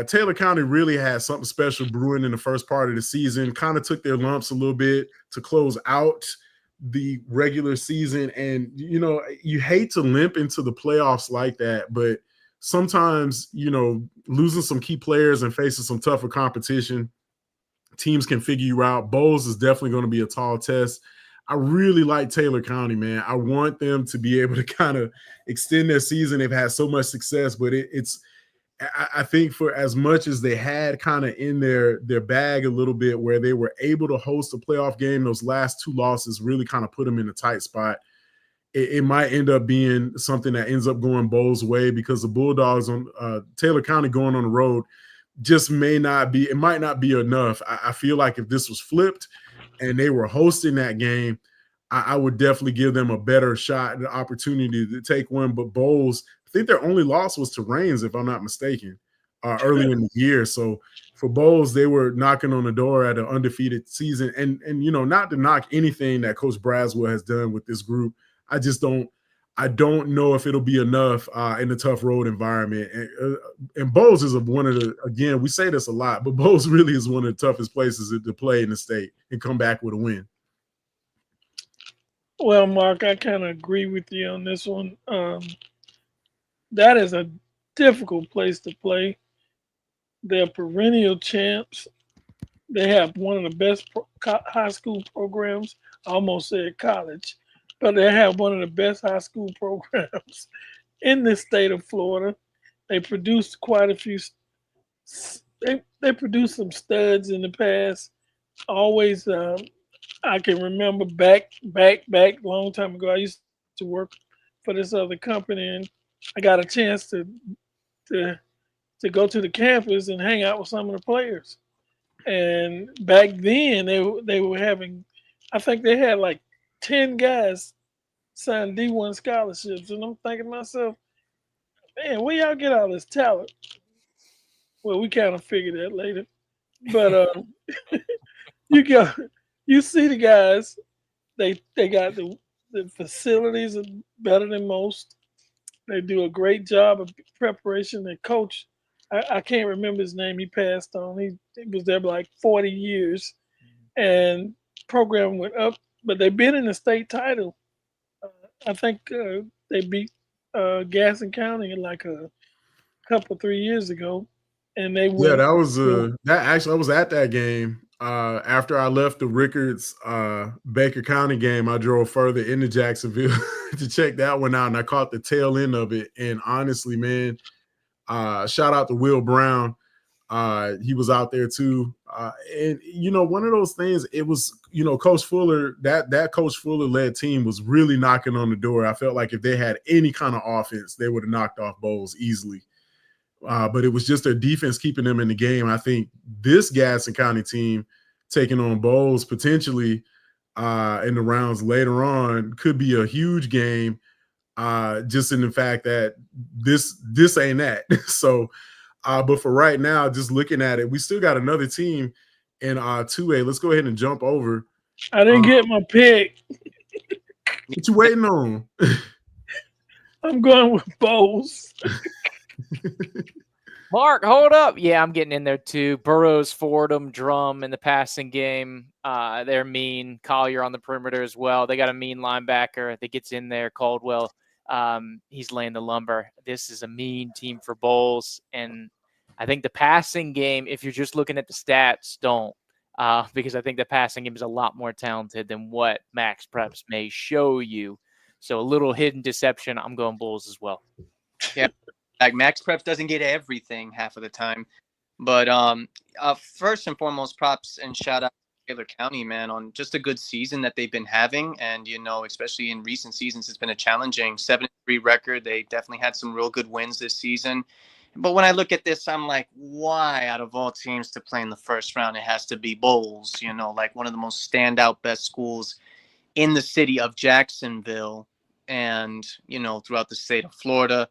Taylor County really had something special brewing in the first part of the season, kind of took their lumps a little bit to close out the regular season. And, you hate to limp into the playoffs like that, but sometimes, losing some key players and facing some tougher competition, teams can figure you out. Bowles is definitely going to be a tall test. I really like Taylor County, man. I want them to be able to kind of extend their season. They've had so much success, but I think for as much as they had kind of in their bag a little bit where they were able to host a playoff game, those last two losses really kind of put them in a tight spot. It might end up being something that ends up going Bowles' way because the Bulldogs on Taylor County going on the road just might not be enough. I feel like if this was flipped and they were hosting that game, I would definitely give them a better shot and the opportunity to take one. But Bowles, I think their only loss was to Reigns, if I'm not mistaken, early in the year. So for Bowles, they were knocking on the door at an undefeated season. And not to knock anything that Coach Braswell has done with this group, I don't know if it'll be enough in a tough road environment. And Bowles is one of the, again, we say this a lot, but Bowles really is one of the toughest places to play in the state and come back with a win. Well, Mark, I kind of agree with you on this one. That is a difficult place to play. They're perennial champs. They have one of the best high school programs. I almost said college, but they have one of the best high school programs in the state of Florida. They produced quite a few. They produced some studs in the past. Always, I can remember back long time ago. I used to work for this other company, and I got a chance to go to the campus and hang out with some of the players. And back then, they were having, I think they had like 10 guys sign D1 scholarships, and I'm thinking to myself, man, where y'all get all this talent? Well, we kind of figured that later, but you see the guys, They got the facilities are better than most. They do a great job of preparation. The coach, I can't remember his name. He passed on. He was there like 40 years, and program went up. But they've been in the state title. I think they beat Gaston County in like a couple 3 years ago, and they Yeah, went. that was that actually I was at that game. After I left the Rickards Baker County game, I drove further into Jacksonville to check that one out, and I caught the tail end of it. And honestly, man, shout out to Will Brown. He was out there too. And one of those things, it was, Coach Fuller, that Coach Fuller led team was really knocking on the door. I felt like if they had any kind of offense, they would have knocked off Bowles easily. But it was just their defense keeping them in the game. I think this Gaston County team taking on Bowles potentially in the rounds later on could be a huge game, just in the fact that this ain't that. So, but for right now, just looking at it, we still got another team in 2A. Let's go ahead and jump over. I didn't get my pick. What you waiting on? I'm going with Bowles. Mark, hold up. Yeah, I'm getting in there too. Burrows, Fordham, Drum in the passing game. They're mean. Collier on the perimeter as well. They got a mean linebacker that gets in there. Caldwell, he's laying the lumber. This is a mean team for Bowles. And I think the passing game, if you're just looking at the stats, don't. Because I think the passing game is a lot more talented than what Max Preps may show you. So a little hidden deception. I'm going Bulls as well. Yeah. Like Max Preps doesn't get everything half of the time. But first and foremost, props and shout out to Taylor County, man, on just a good season that they've been having. And, especially in recent seasons, it's been a challenging 7-3 record. They definitely had some real good wins this season. But when I look at this, I'm like, why out of all teams to play in the first round, it has to be Bowles, like one of the most standout best schools in the city of Jacksonville and, throughout the state of Florida.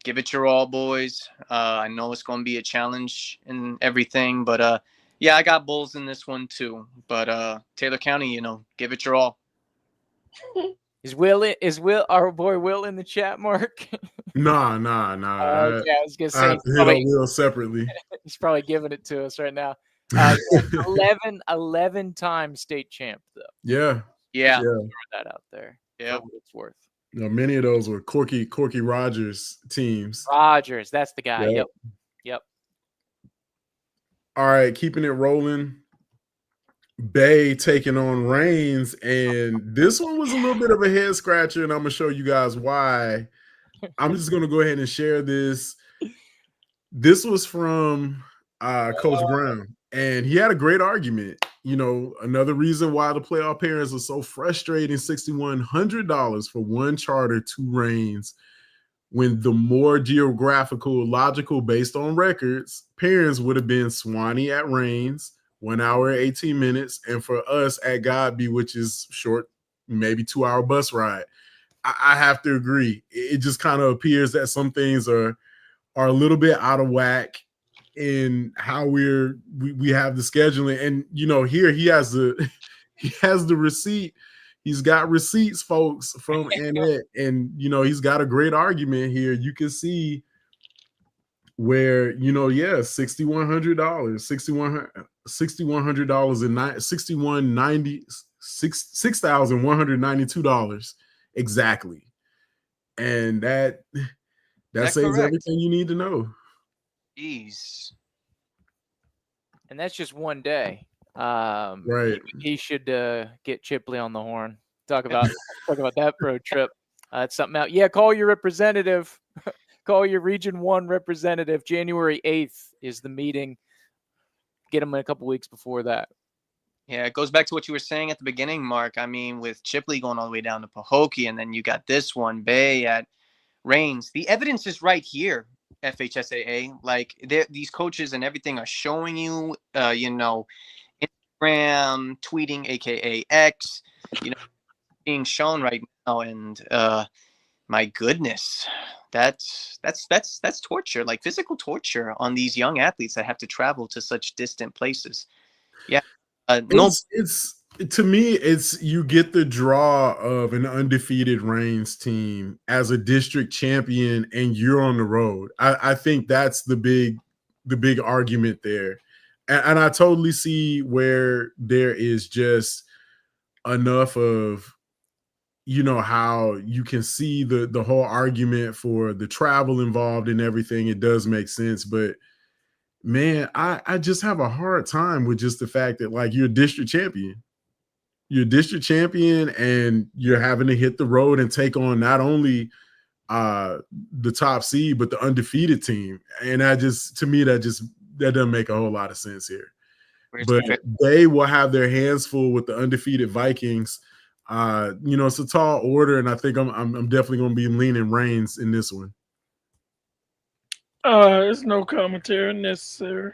Give it your all, boys. I know it's going to be a challenge and everything, but yeah, I got Bulls in this one too. But Taylor County, give it your all. Is our boy Will in the chat, Mark? Nah. Okay, I was gonna say I hit on Will separately. he's probably giving it to us right now. 11 times state champ though. Yeah. Throw that out there. Yeah, for what it's worth. Many of those were Corky Rogers teams. Rogers, that's the guy. Yep. All right, keeping it rolling. Bay taking on Reigns, and this one was a little bit of a head scratcher, and I'm gonna show you guys why. I'm just gonna go ahead and share this. This was from Coach Brown, and he had a great argument. Another reason why the playoff parents are so frustrating, $6,100 for one charter, 2 reigns, when the more geographical, logical, based on records, parents would have been Swanee at Reigns, 1 hour, 18 minutes, and for us at Godby, which is short, maybe 2-hour bus ride. I have to agree. It just kind of appears that some things are a little bit out of whack in how we have the scheduling. And here he has the receipt. He's got receipts, folks, from Annette, and he's got a great argument here. You can see where $6,100 and $6,192 exactly, and that says correct? Everything you need to know. Jeez. And that's just one day. Right. He should get Chipley on the horn. Talk about that road trip. That's something out. Yeah, call your representative. Call your Region 1 representative. January 8th is the meeting. Get them in a couple weeks before that. Yeah, it goes back to what you were saying at the beginning, Mark. I mean, with Chipley going all the way down to Pahokee, and then you got this one, Bay at Reigns. The evidence is right here, FHSAA. Like, these coaches and everything are showing you, Instagram, tweeting, aka X, being shown right now. And my goodness, that's torture, like physical torture on these young athletes that have to travel to such distant places. Yeah. To me, it's you get the draw of an undefeated Reigns team as a district champion, and you're on the road. I think that's the big argument there, and I totally see where there is just enough of how you can see the whole argument for the travel involved and everything. It does make sense, but man, I just have a hard time with just the fact that like you're a district champion. You're a district champion and you're having to hit the road and take on not only the top seed, but the undefeated team. And to me, that doesn't make a whole lot of sense here. But they will have their hands full with the undefeated Vikings. It's a tall order, and I think I'm definitely going to be leaning Reigns in this one. There's no commentary necessary.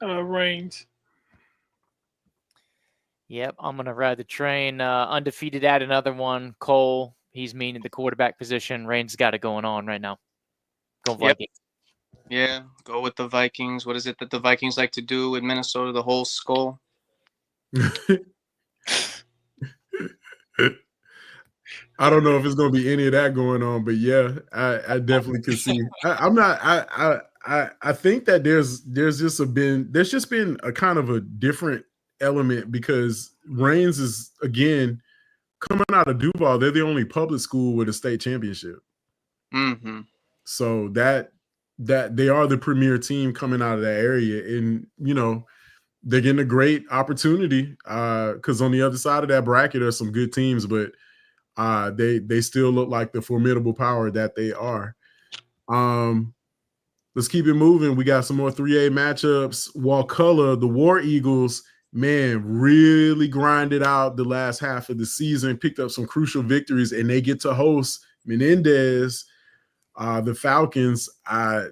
Reigns. Yep, I'm going to ride the train. Undefeated at another one. Cole, he's mean in the quarterback position. Reigns got it going on right now. Go Vikings. Yeah, go with the Vikings. What is it that the Vikings like to do with Minnesota? The whole skull? I don't know if it's going to be any of that going on, but yeah, I definitely can see. I think that there's just been a kind of a different element because Reigns is again coming out of Duval. They're the only public school with a state championship. Mm-hmm. So that they are the premier team coming out of that area, and they're getting a great opportunity because on the other side of that bracket are some good teams, but they still look like the formidable power that they are. Let's keep it moving. We got some more 3A matchups. Wakulla, the War Eagles, man, really grinded out the last half of the season, picked up some crucial victories, and they get to host Menendez, the Falcons. I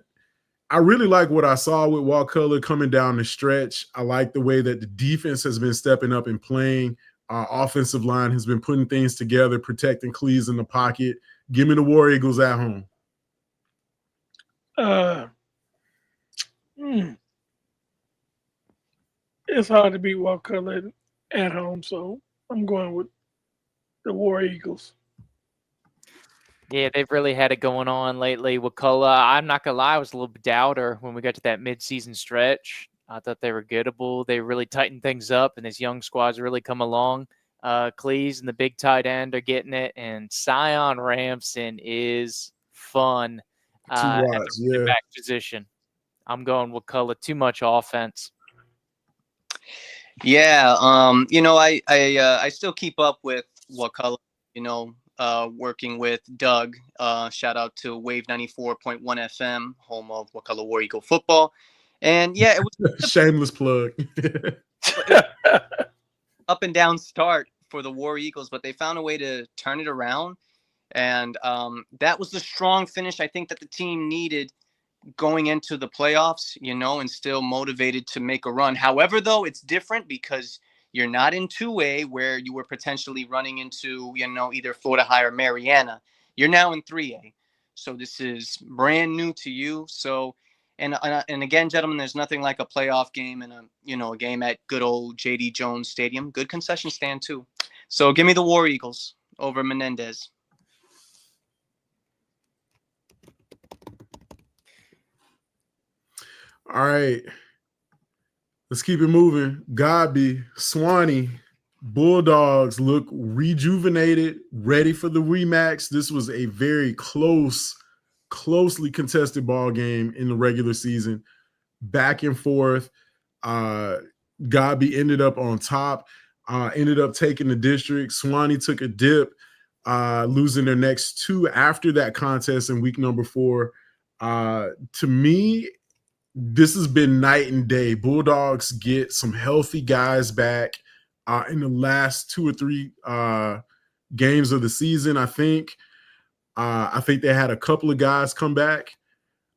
really like what I saw with Wakulla coming down the stretch. I like the way that the defense has been stepping up and playing. Our offensive line has been putting things together, protecting Cleves in the pocket. Give me the War Eagles at home. It's hard to beat Wakulla at home, so I'm going with the War Eagles. Yeah, they've really had it going on lately. Wakulla, I'm not going to lie, I was a little doubter when we got to that midseason stretch. I thought they were gettable. They really tightened things up, and this young squad's really come along. Cleves and the big tight end are getting it, and Sion Ramson is fun at the back position. I'm going Wakulla. Too much offense. Yeah, I still keep up with Wakulla, working with Doug. Shout out to Wave 94.1 FM, home of Wakulla War Eagle football. And yeah, it was shameless plug. Up and down start for the War Eagles, but they found a way to turn it around. And that was the strong finish I think that the team needed going into the playoffs, and still motivated to make a run. However, though, it's different because you're not in 2A where you were potentially running into, either Florida High or Mariana. You're now in 3A. So this is brand new to you. So, and again, gentlemen, there's nothing like a playoff game and a game at good old J.D. Jones Stadium. Good concession stand too. So give me the War Eagles over Menendez. All right. Let's keep it moving. Gabi, Swanee, Bulldogs look rejuvenated, ready for the rematch. This was a very closely contested ball game in the regular season. Back and forth. Gabi ended up on top, ended up taking the district. Swanee took a dip, losing their next two after that contest in week number 4. To me, this has been night and day. Bulldogs get some healthy guys back in the last 2 or 3 games of the season. I think they had a couple of guys come back.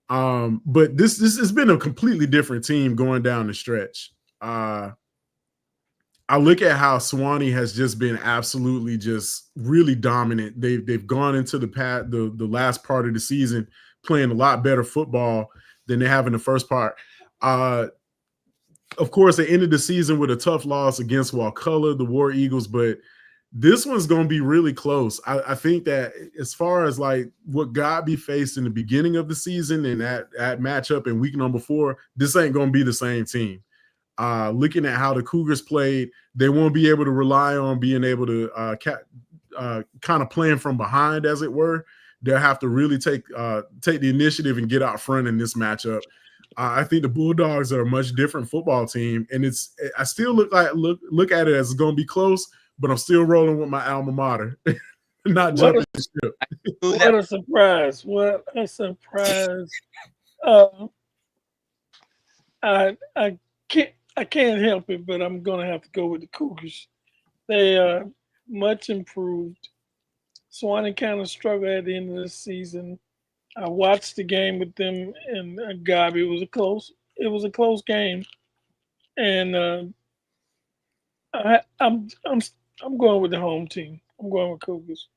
But this has been a completely different team going down the stretch. I look at how Swanee has just been absolutely just really dominant. They've gone into the last part of the season playing a lot better football than they have in the first part. of course, they ended the season with a tough loss against Wakulla, the War Eagles, but this one's going to be really close. I think that as far as like what Godby faced in the beginning of the season and that matchup in week number 4, this ain't going to be the same team. Looking at how the Cougars played, they won't be able to rely on being able to kind of playing from behind, as it were. They'll have to really take the initiative and get out front in this matchup. I think the Bulldogs are a much different football team, and I still look at it as it's going to be close, but I'm still rolling with my alma mater, not jumping the ship. What a surprise! What a surprise! I can't help it, but I'm gonna have to go with the Cougars. They are much improved. Swanee kind of struggled at the end of the season. I watched the game with them and Gabi. It was a close game, and I'm going with the home team. I'm going with Cougars.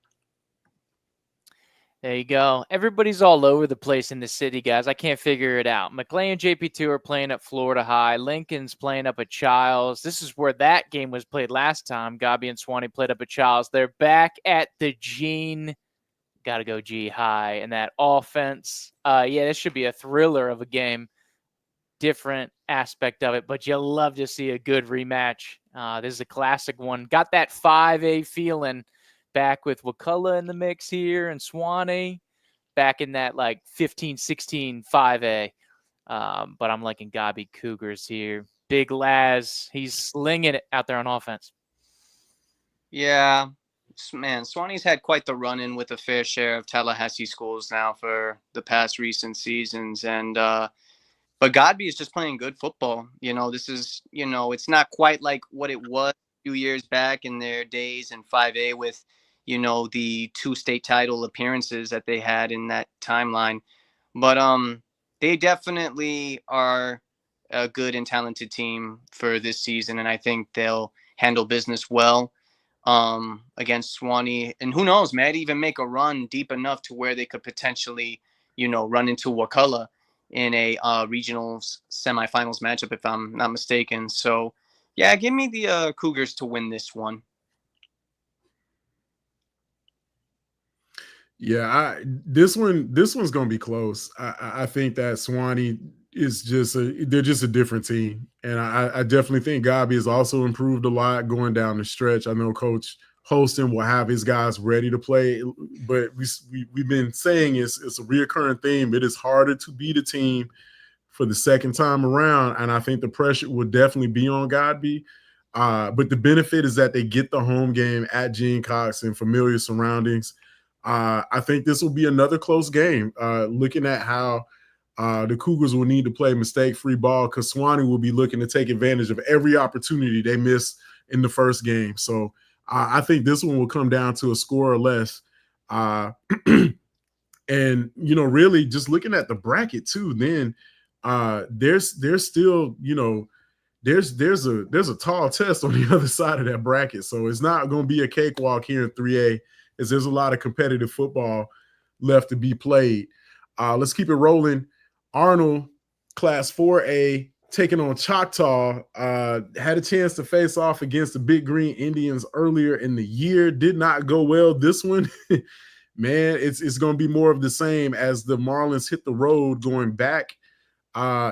There you go. Everybody's all over the place in the city, guys. I can't figure it out. McLean and JP2 are playing at Florida High. Lincoln's playing up at Childs. This is where that game was played last time. Gabi and Swanee played up at Childs. They're back at the Gene. Got to go G High. And that offense, this should be a thriller of a game. Different aspect of it, but you love to see a good rematch. This is a classic one. Got that 5A feeling. Back with Wakulla in the mix here and Swanee back in that like 15-16 5A. But I'm liking Gabi Cougars here. Big Laz, he's slinging it out there on offense. Yeah, man, Swanee's had quite the run-in with a fair share of Tallahassee schools now for the past recent seasons. And but Godby is just playing good football. This is, it's not quite like what it was a few years back in their days in 5A with the 2 state title appearances that they had in that timeline. But they definitely are a good and talented team for this season, and I think they'll handle business well against Swanee. And who knows, might even make a run deep enough to where they could potentially, run into Wakulla in a regional semifinals matchup, if I'm not mistaken. So, yeah, give me the Cougars to win this one. Yeah, this one's gonna be close. I think that Swanee is they're just a different team, and I definitely think Gabi has also improved a lot going down the stretch. I know Coach Holston will have his guys ready to play, but we've been saying it's a reoccurring theme. It is harder to beat a team for the second time around, and I think the pressure will definitely be on Gabi. But the benefit is that they get the home game at Gene Cox in familiar surroundings. I think this will be another close game. Looking at how the Cougars will need to play mistake-free ball because Swanee will be looking to take advantage of every opportunity they miss in the first game. So I think this one will come down to a score or less. And really just looking at the bracket too, then there's still there's a tall test on the other side of that bracket. So it's not going to be a cakewalk here in 3A. Is there's a lot of competitive football left to be played. Let's keep it rolling. Arnold, Class 4A, taking on Choctaw. Had a chance to face off against the Big Green Indians earlier in the year. Did not go well. This one, man, it's going to be more of the same as the Marlins hit the road going back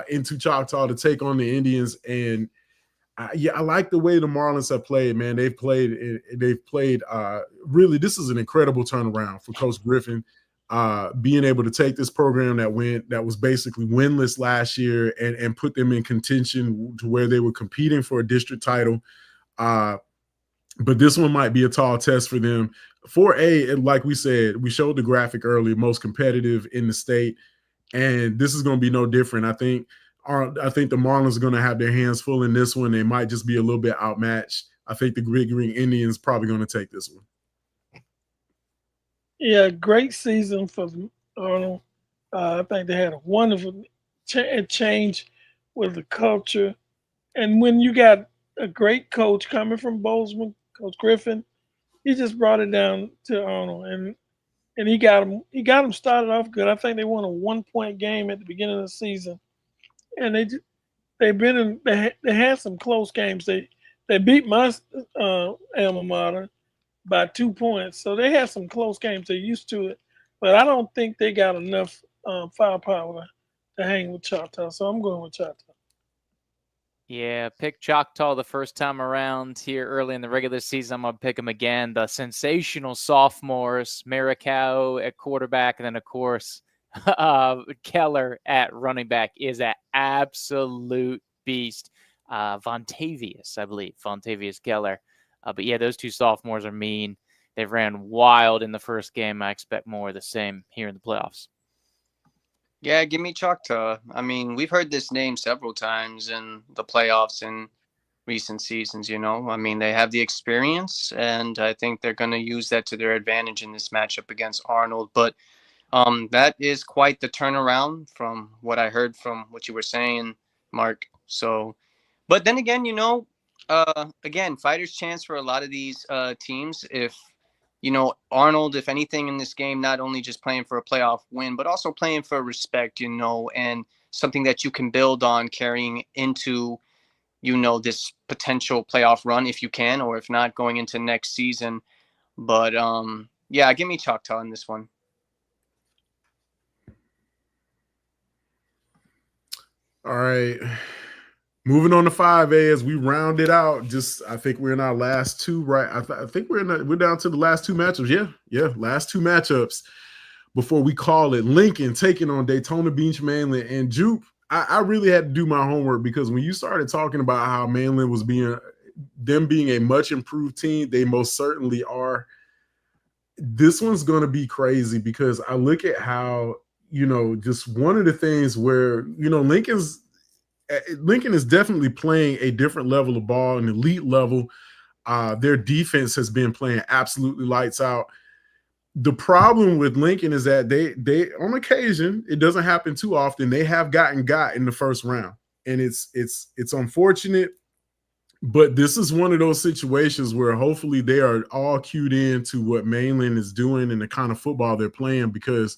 into Choctaw to take on the Indians. And I like the way the Marlins have played, man. They've played really, this is an incredible turnaround for Coach Griffin, being able to take this program that was basically winless last year and put them in contention to where they were competing for a district title. But this one might be a tall test for them. 4A, like we said, we showed the graphic earlier, most competitive in the state, and this is going to be no different. I think the Marlins are going to have their hands full in this one. They might just be a little bit outmatched. I think the Big Green Indians probably going to take this one. Yeah, great season for Arnold. I think they had a wonderful change with the culture. And when you got a great coach coming from Bozeman, Coach Griffin, he just brought it down to Arnold. And he got them started off good. I think they won a 1-point game at the beginning of the season. And they've been in. They had some close games. They beat my alma mater by 2 points, so they had some close games. They're used to it, but I don't think they got enough firepower to hang with Choctaw. So I'm going with Choctaw. Yeah, pick Choctaw the first time around here early in the regular season. I'm going to pick them again. The sensational sophomores, Maricao at quarterback, and then, of course, Keller at running back is an absolute beast. Vontavious, I believe, Vontavious Keller. But, yeah, those two sophomores are mean. They ran wild in the first game. I expect more of the same here in the playoffs. Yeah, give me Choctaw. I mean, we've heard this name several times in the playoffs in recent seasons, you know. I mean, they have the experience, and I think they're going to use that to their advantage in this matchup against Arnold. But that is quite the turnaround from what I heard from what you were saying, Mark. So, but then again, you know, again, fighter's chance for a lot of these teams if – you know, Arnold, if anything in this game, not only just playing for a playoff win, but also playing for respect, you know, and something that you can build on carrying into, you know, this potential playoff run if you can, or if not, going into next season. But yeah, give me Choctaw in this one. All right. Moving on to 5A as we round it out. I think we're in our last two, right? I think we're down to the last two matchups. Yeah, last two matchups before we call it. Lincoln taking on Daytona Beach Mainland. And Jupe, I really had to do my homework because when you started talking about how Mainland was being a much improved team, they most certainly are. This one's going to be crazy because I look at how, you know, just one of the things where, you know, Lincoln is definitely playing a different level of ball, an elite level. Their defense has been playing absolutely lights out. The problem with Lincoln is that they on occasion, it doesn't happen too often, they have got in the first round. And it's unfortunate, but this is one of those situations where hopefully they are all cued in to what Mainland is doing and the kind of football they're playing, because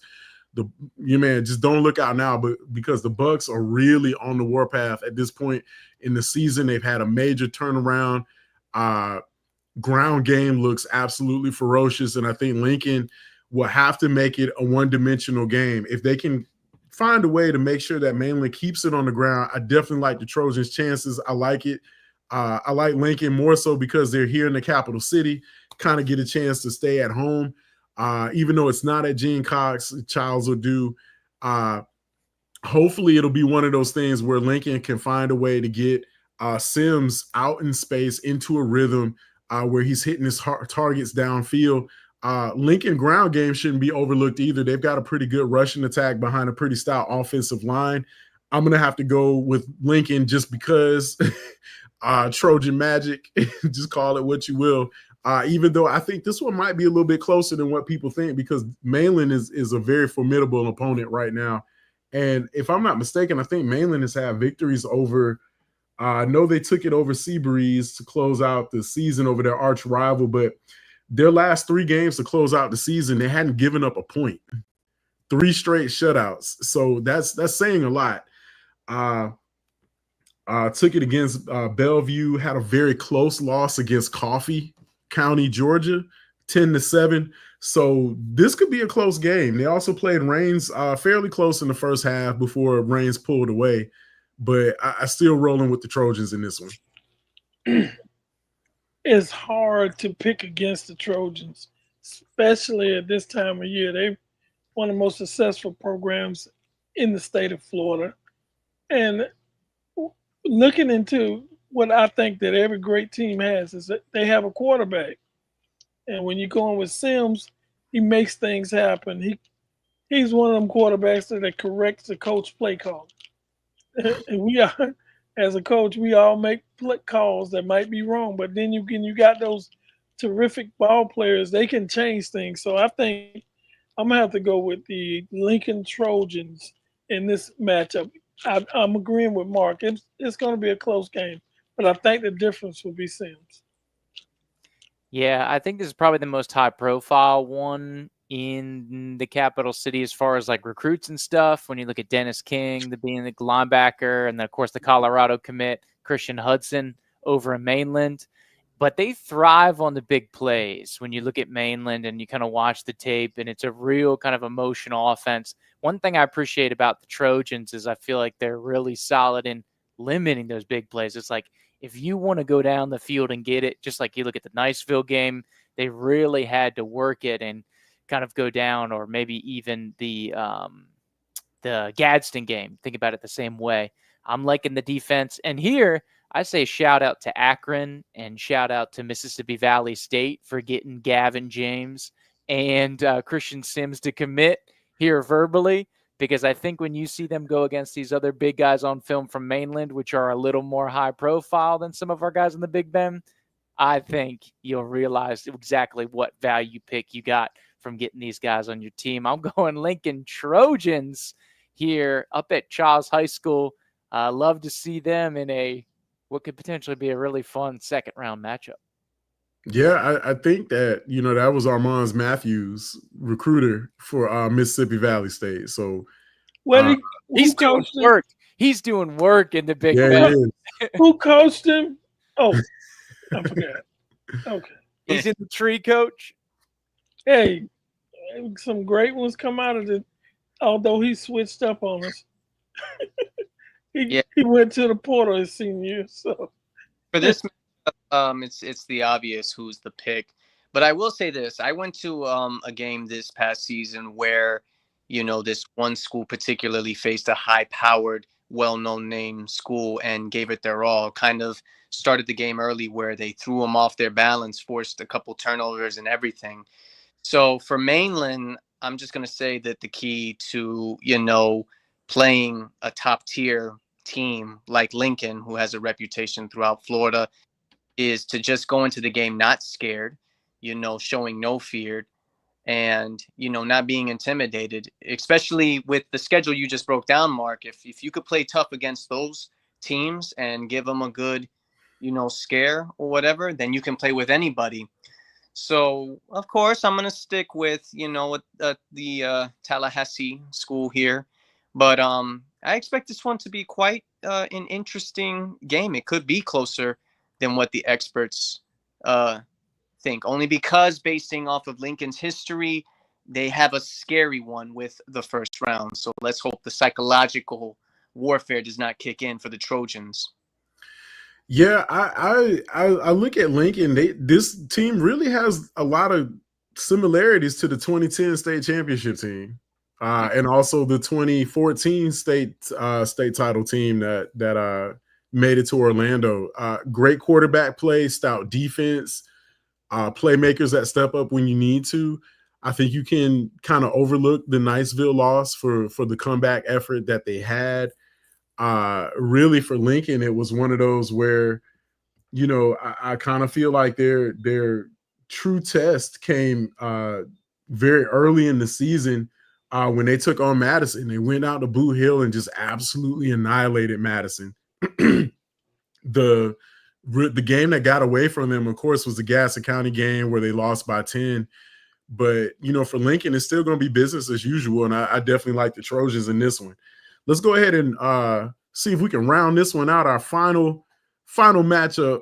just don't look out now, but because the Bucks are really on the warpath at this point in the season. They've had a major turnaround. Ground game looks absolutely ferocious, and I think Lincoln will have to make it a one-dimensional game. If they can find a way to make sure that Mainland keeps it on the ground, I definitely like the Trojans' chances. I like it. I like Lincoln more so because they're here in the capital city, kind of get a chance to stay at home. Even though it's not at Gene Cox, Childs will do. Hopefully it'll be one of those things where Lincoln can find a way to get Sims out in space into a rhythm where he's hitting his targets downfield. Lincoln ground game shouldn't be overlooked either. They've got a pretty good rushing attack behind a pretty stout offensive line. I'm going to have to go with Lincoln just because Trojan Magic, just call it what you will. Even though I think this one might be a little bit closer than what people think, because Mainland is a very formidable opponent right now. And if I'm not mistaken, I think Mainland has had victories over, I know they took it over Seabreeze to close out the season over their arch rival, but their last 3 games to close out the season, they hadn't given up a point. 3 straight shutouts. So that's saying a lot. Took it against Bellevue, had a very close loss against Coffee County, Georgia, 10-7. So this could be a close game. They also played Reigns fairly close in the first half before Reigns pulled away. But I still rolling with the Trojans in this one. It's hard to pick against the Trojans, especially at this time of year. They're one of the most successful programs in the state of Florida. And looking into what I think that every great team has is that they have a quarterback. And when you're going with Sims, he makes things happen. He's one of them quarterbacks that corrects the coach play call. And we are, as a coach, we all make calls that might be wrong, but then you got those terrific ball players. They can change things. So I think I'm gonna have to go with the Lincoln Trojans in this matchup. I'm agreeing with Mark. It's going to be a close game, but I think the difference will be Sims. Yeah, I think this is probably the most high-profile one in the capital city as far as like recruits and stuff. When you look at Dennis King, being the linebacker, and then of course the Colorado commit Christian Hudson over in Mainland. But they thrive on the big plays when you look at Mainland and you kind of watch the tape, and it's a real kind of emotional offense. One thing I appreciate about the Trojans is I feel like they're really solid in limiting those big plays. It's like if you want to go down the field and get it, just like you look at the Niceville game, they really had to work it and kind of go down, or maybe even the Gadsden game. Think about it the same way. I'm liking the defense. And here, I say shout out to Akron and shout out to Mississippi Valley State for getting Gavin James and Christian Sims to commit here verbally, because I think when you see them go against these other big guys on film from Mainland, which are a little more high profile than some of our guys in the Big Ben, I think you'll realize exactly what value pick you got from getting these guys on your team. I'm going Lincoln Trojans here up at Charles High School. Love to see them in what could potentially be a really fun second round matchup. Yeah, I think that, that was Armand Matthews, recruiter for Mississippi Valley State. So he's doing work. He's doing work in the Big Ben. Who coached him? Oh, I forgot. Okay. He's in the tree, coach. Hey, some great ones come out of it, although he switched up on us. He went to the portal his senior year. So for this, it's the obvious who's the pick. But I will say this: I went to a game this past season where, this one school particularly faced a high-powered, well-known name school and gave it their all. Kind of started the game early where they threw them off their balance, forced a couple turnovers and everything. So for Mainland, I'm just going to say that the key to, playing a top-tier team like Lincoln, who has a reputation throughout Florida, is to just go into the game not scared, showing no fear, and, not being intimidated, especially with the schedule you just broke down, Mark. If you could play tough against those teams and give them a good, scare or whatever, then you can play with anybody. So, of course, I'm going to stick with, the Tallahassee school here. But I expect this one to be quite an interesting game. It could be closer than what the experts think, only because basing off of Lincoln's history, they have a scary one with the first round. So let's hope the psychological warfare does not kick in for the Trojans. Yeah, I look at Lincoln. This team really has a lot of similarities to the 2010 state championship team. And also the 2014 state title team that made it to Orlando. Great quarterback play, stout defense, playmakers that step up when you need to. I think you can kind of overlook the Niceville loss for the comeback effort that they had. Really for Lincoln, it was one of those where, I kind of feel like their true test came very early in the season. When they took on Madison, they went out to Boot Hill and just absolutely annihilated Madison. The game that got away from them, of course, was the Gaston County game where they lost by 10. But, for Lincoln, it's still going to be business as usual, and I definitely like the Trojans in this one. Let's go ahead and see if we can round this one out. Our final matchup.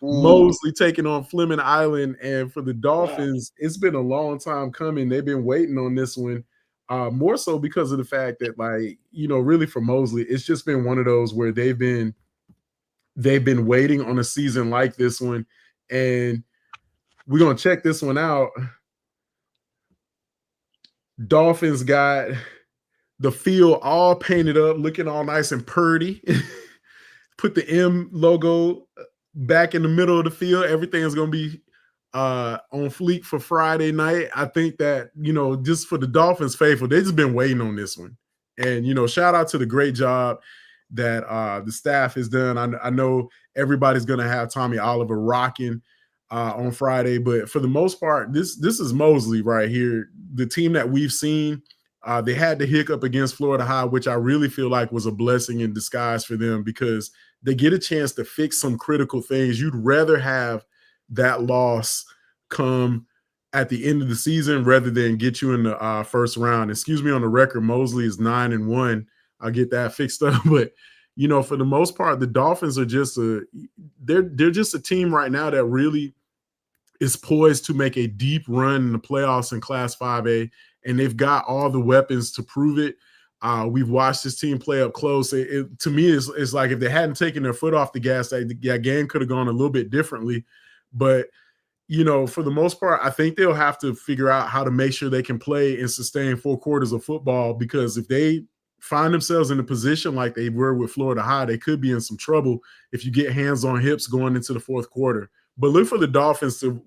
Mosley taking on Fleming Island, and for the Dolphins, it's been a long time coming. They've been waiting on this one, more so because of the fact that, really for Mosley, it's just been one of those where they've been waiting on a season like this one, and we're gonna check this one out. Dolphins got the field all painted up, looking all nice and purdy. Put the M logo back in the middle of the field. Everything is going to be on fleek for Friday night. I think that, just for the Dolphins faithful, they've just been waiting on this one. And, shout out to the great job that the staff has done. I know everybody's going to have Tommy Oliver rocking on Friday, but for the most part, this is Mosley right here. The team that we've seen, they had the hiccup against Florida High, which I really feel like was a blessing in disguise for them because they get a chance to fix some critical things. You'd rather have that loss come at the end of the season rather than get you in the first round. Excuse me, on the record, Mosley is 9-1. I'll get that fixed up. But, you know, for the most part, the Dolphins are just they're just a team right now that really is poised to make a deep run in the playoffs in Class 5A, and they've got all the weapons to prove it. We've watched this team play up close. To me, it's like if they hadn't taken their foot off the gas, that game could have gone a little bit differently. But, you know, for the most part, I think they'll have to figure out how to make sure they can play and sustain 4 quarters of football, because if they find themselves in a position like they were with Florida High, they could be in some trouble if you get hands on hips going into the 4th quarter. But look for the Dolphins to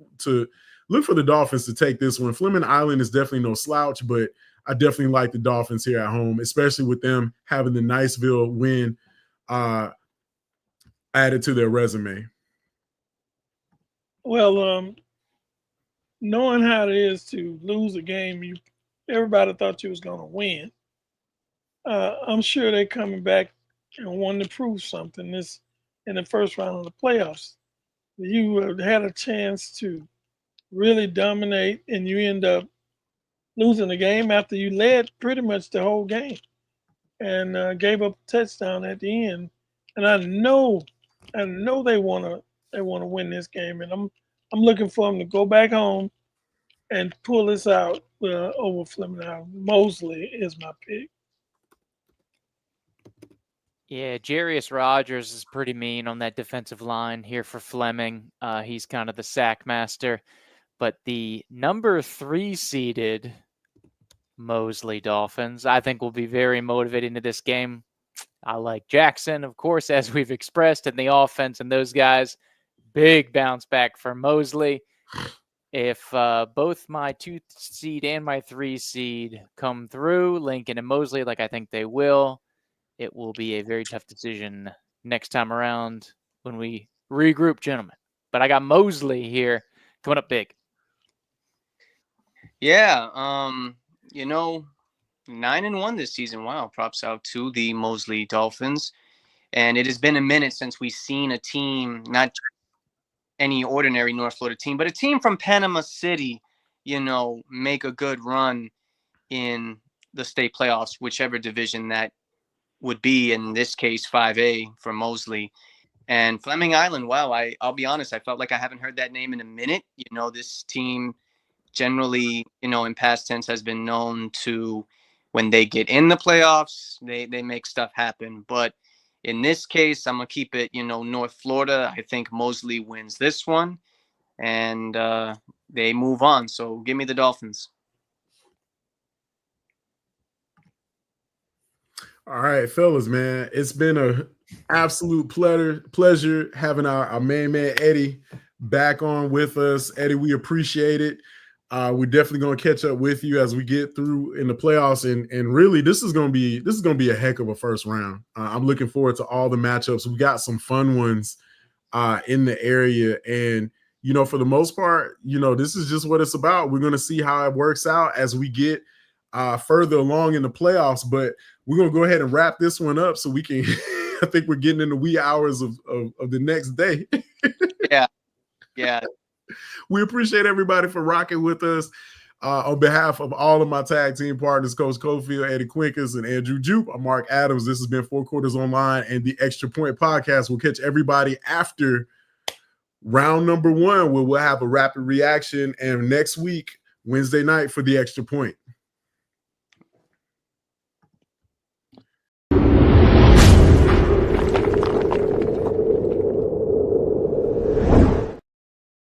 take this one. Fleming Island is definitely no slouch, but I definitely like the Dolphins here at home, especially with them having the Niceville win added to their resume. Well, knowing how it is to lose a game, everybody thought you was going to win. I'm sure they're coming back and wanting to prove something this in the first round of the playoffs. You had a chance to really dominate, and you end up losing the game after you led pretty much the whole game and gave up a touchdown at the end. And I know they want to win this game, and I'm looking for them to go back home and pull this out over Fleming Island. Mosley is my pick. Yeah, Jarius Rogers is pretty mean on that defensive line here for Fleming. He's kind of the sack master. But the number 3 seeded Mosley Dolphins, I think, will be very motivating to this game. I like Jackson, of course, as we've expressed, in the offense, and those guys. Big bounce back for Mosley. If both my 2 seed and my 3 seed come through, Lincoln and Mosley, like I think they will, it will be a very tough decision next time around when we regroup, gentlemen. But I got Mosley here coming up big. Yeah, you know, 9-1 this season. Wow, props out to the Mosley Dolphins. And it has been a minute since we've seen a team, not any ordinary North Florida team, but a team from Panama City, you know, make a good run in the state playoffs, whichever division that would be, in this case 5A for Mosley. And Fleming Island, wow, I'll be honest, I felt like I haven't heard that name in a minute. You know, this team generally, you know, in past tense has been known to, when they get in the playoffs, they make stuff happen. But in this case, I'm going to keep it, you know, North Florida. I think Mosley wins this one, and they move on. So give me the Dolphins. All right, fellas, man. It's been an absolute pleasure having our main man, Eddie, back on with us. Eddie, we appreciate it. We're definitely going to catch up with you as we get through in the playoffs, and really, this is going to be a heck of a first round. I'm looking forward to all the matchups. We got some fun ones in the area, and you know, for the most part, you know, this is just what it's about. We're going to see how it works out as we get further along in the playoffs, but we're going to go ahead and wrap this one up so we can. I think we're getting in the wee hours of the next day. Yeah. We appreciate everybody for rocking with us. On behalf of all of my tag team partners, Coach Cofield, Eddie Quinkers, and Andrew Jupe, I'm Mark Adams. This has been 4 Quarters Online and the Extra Point Podcast. We'll catch everybody after round number 1, where we'll have a rapid reaction, and next week, Wednesday night, for the Extra Point.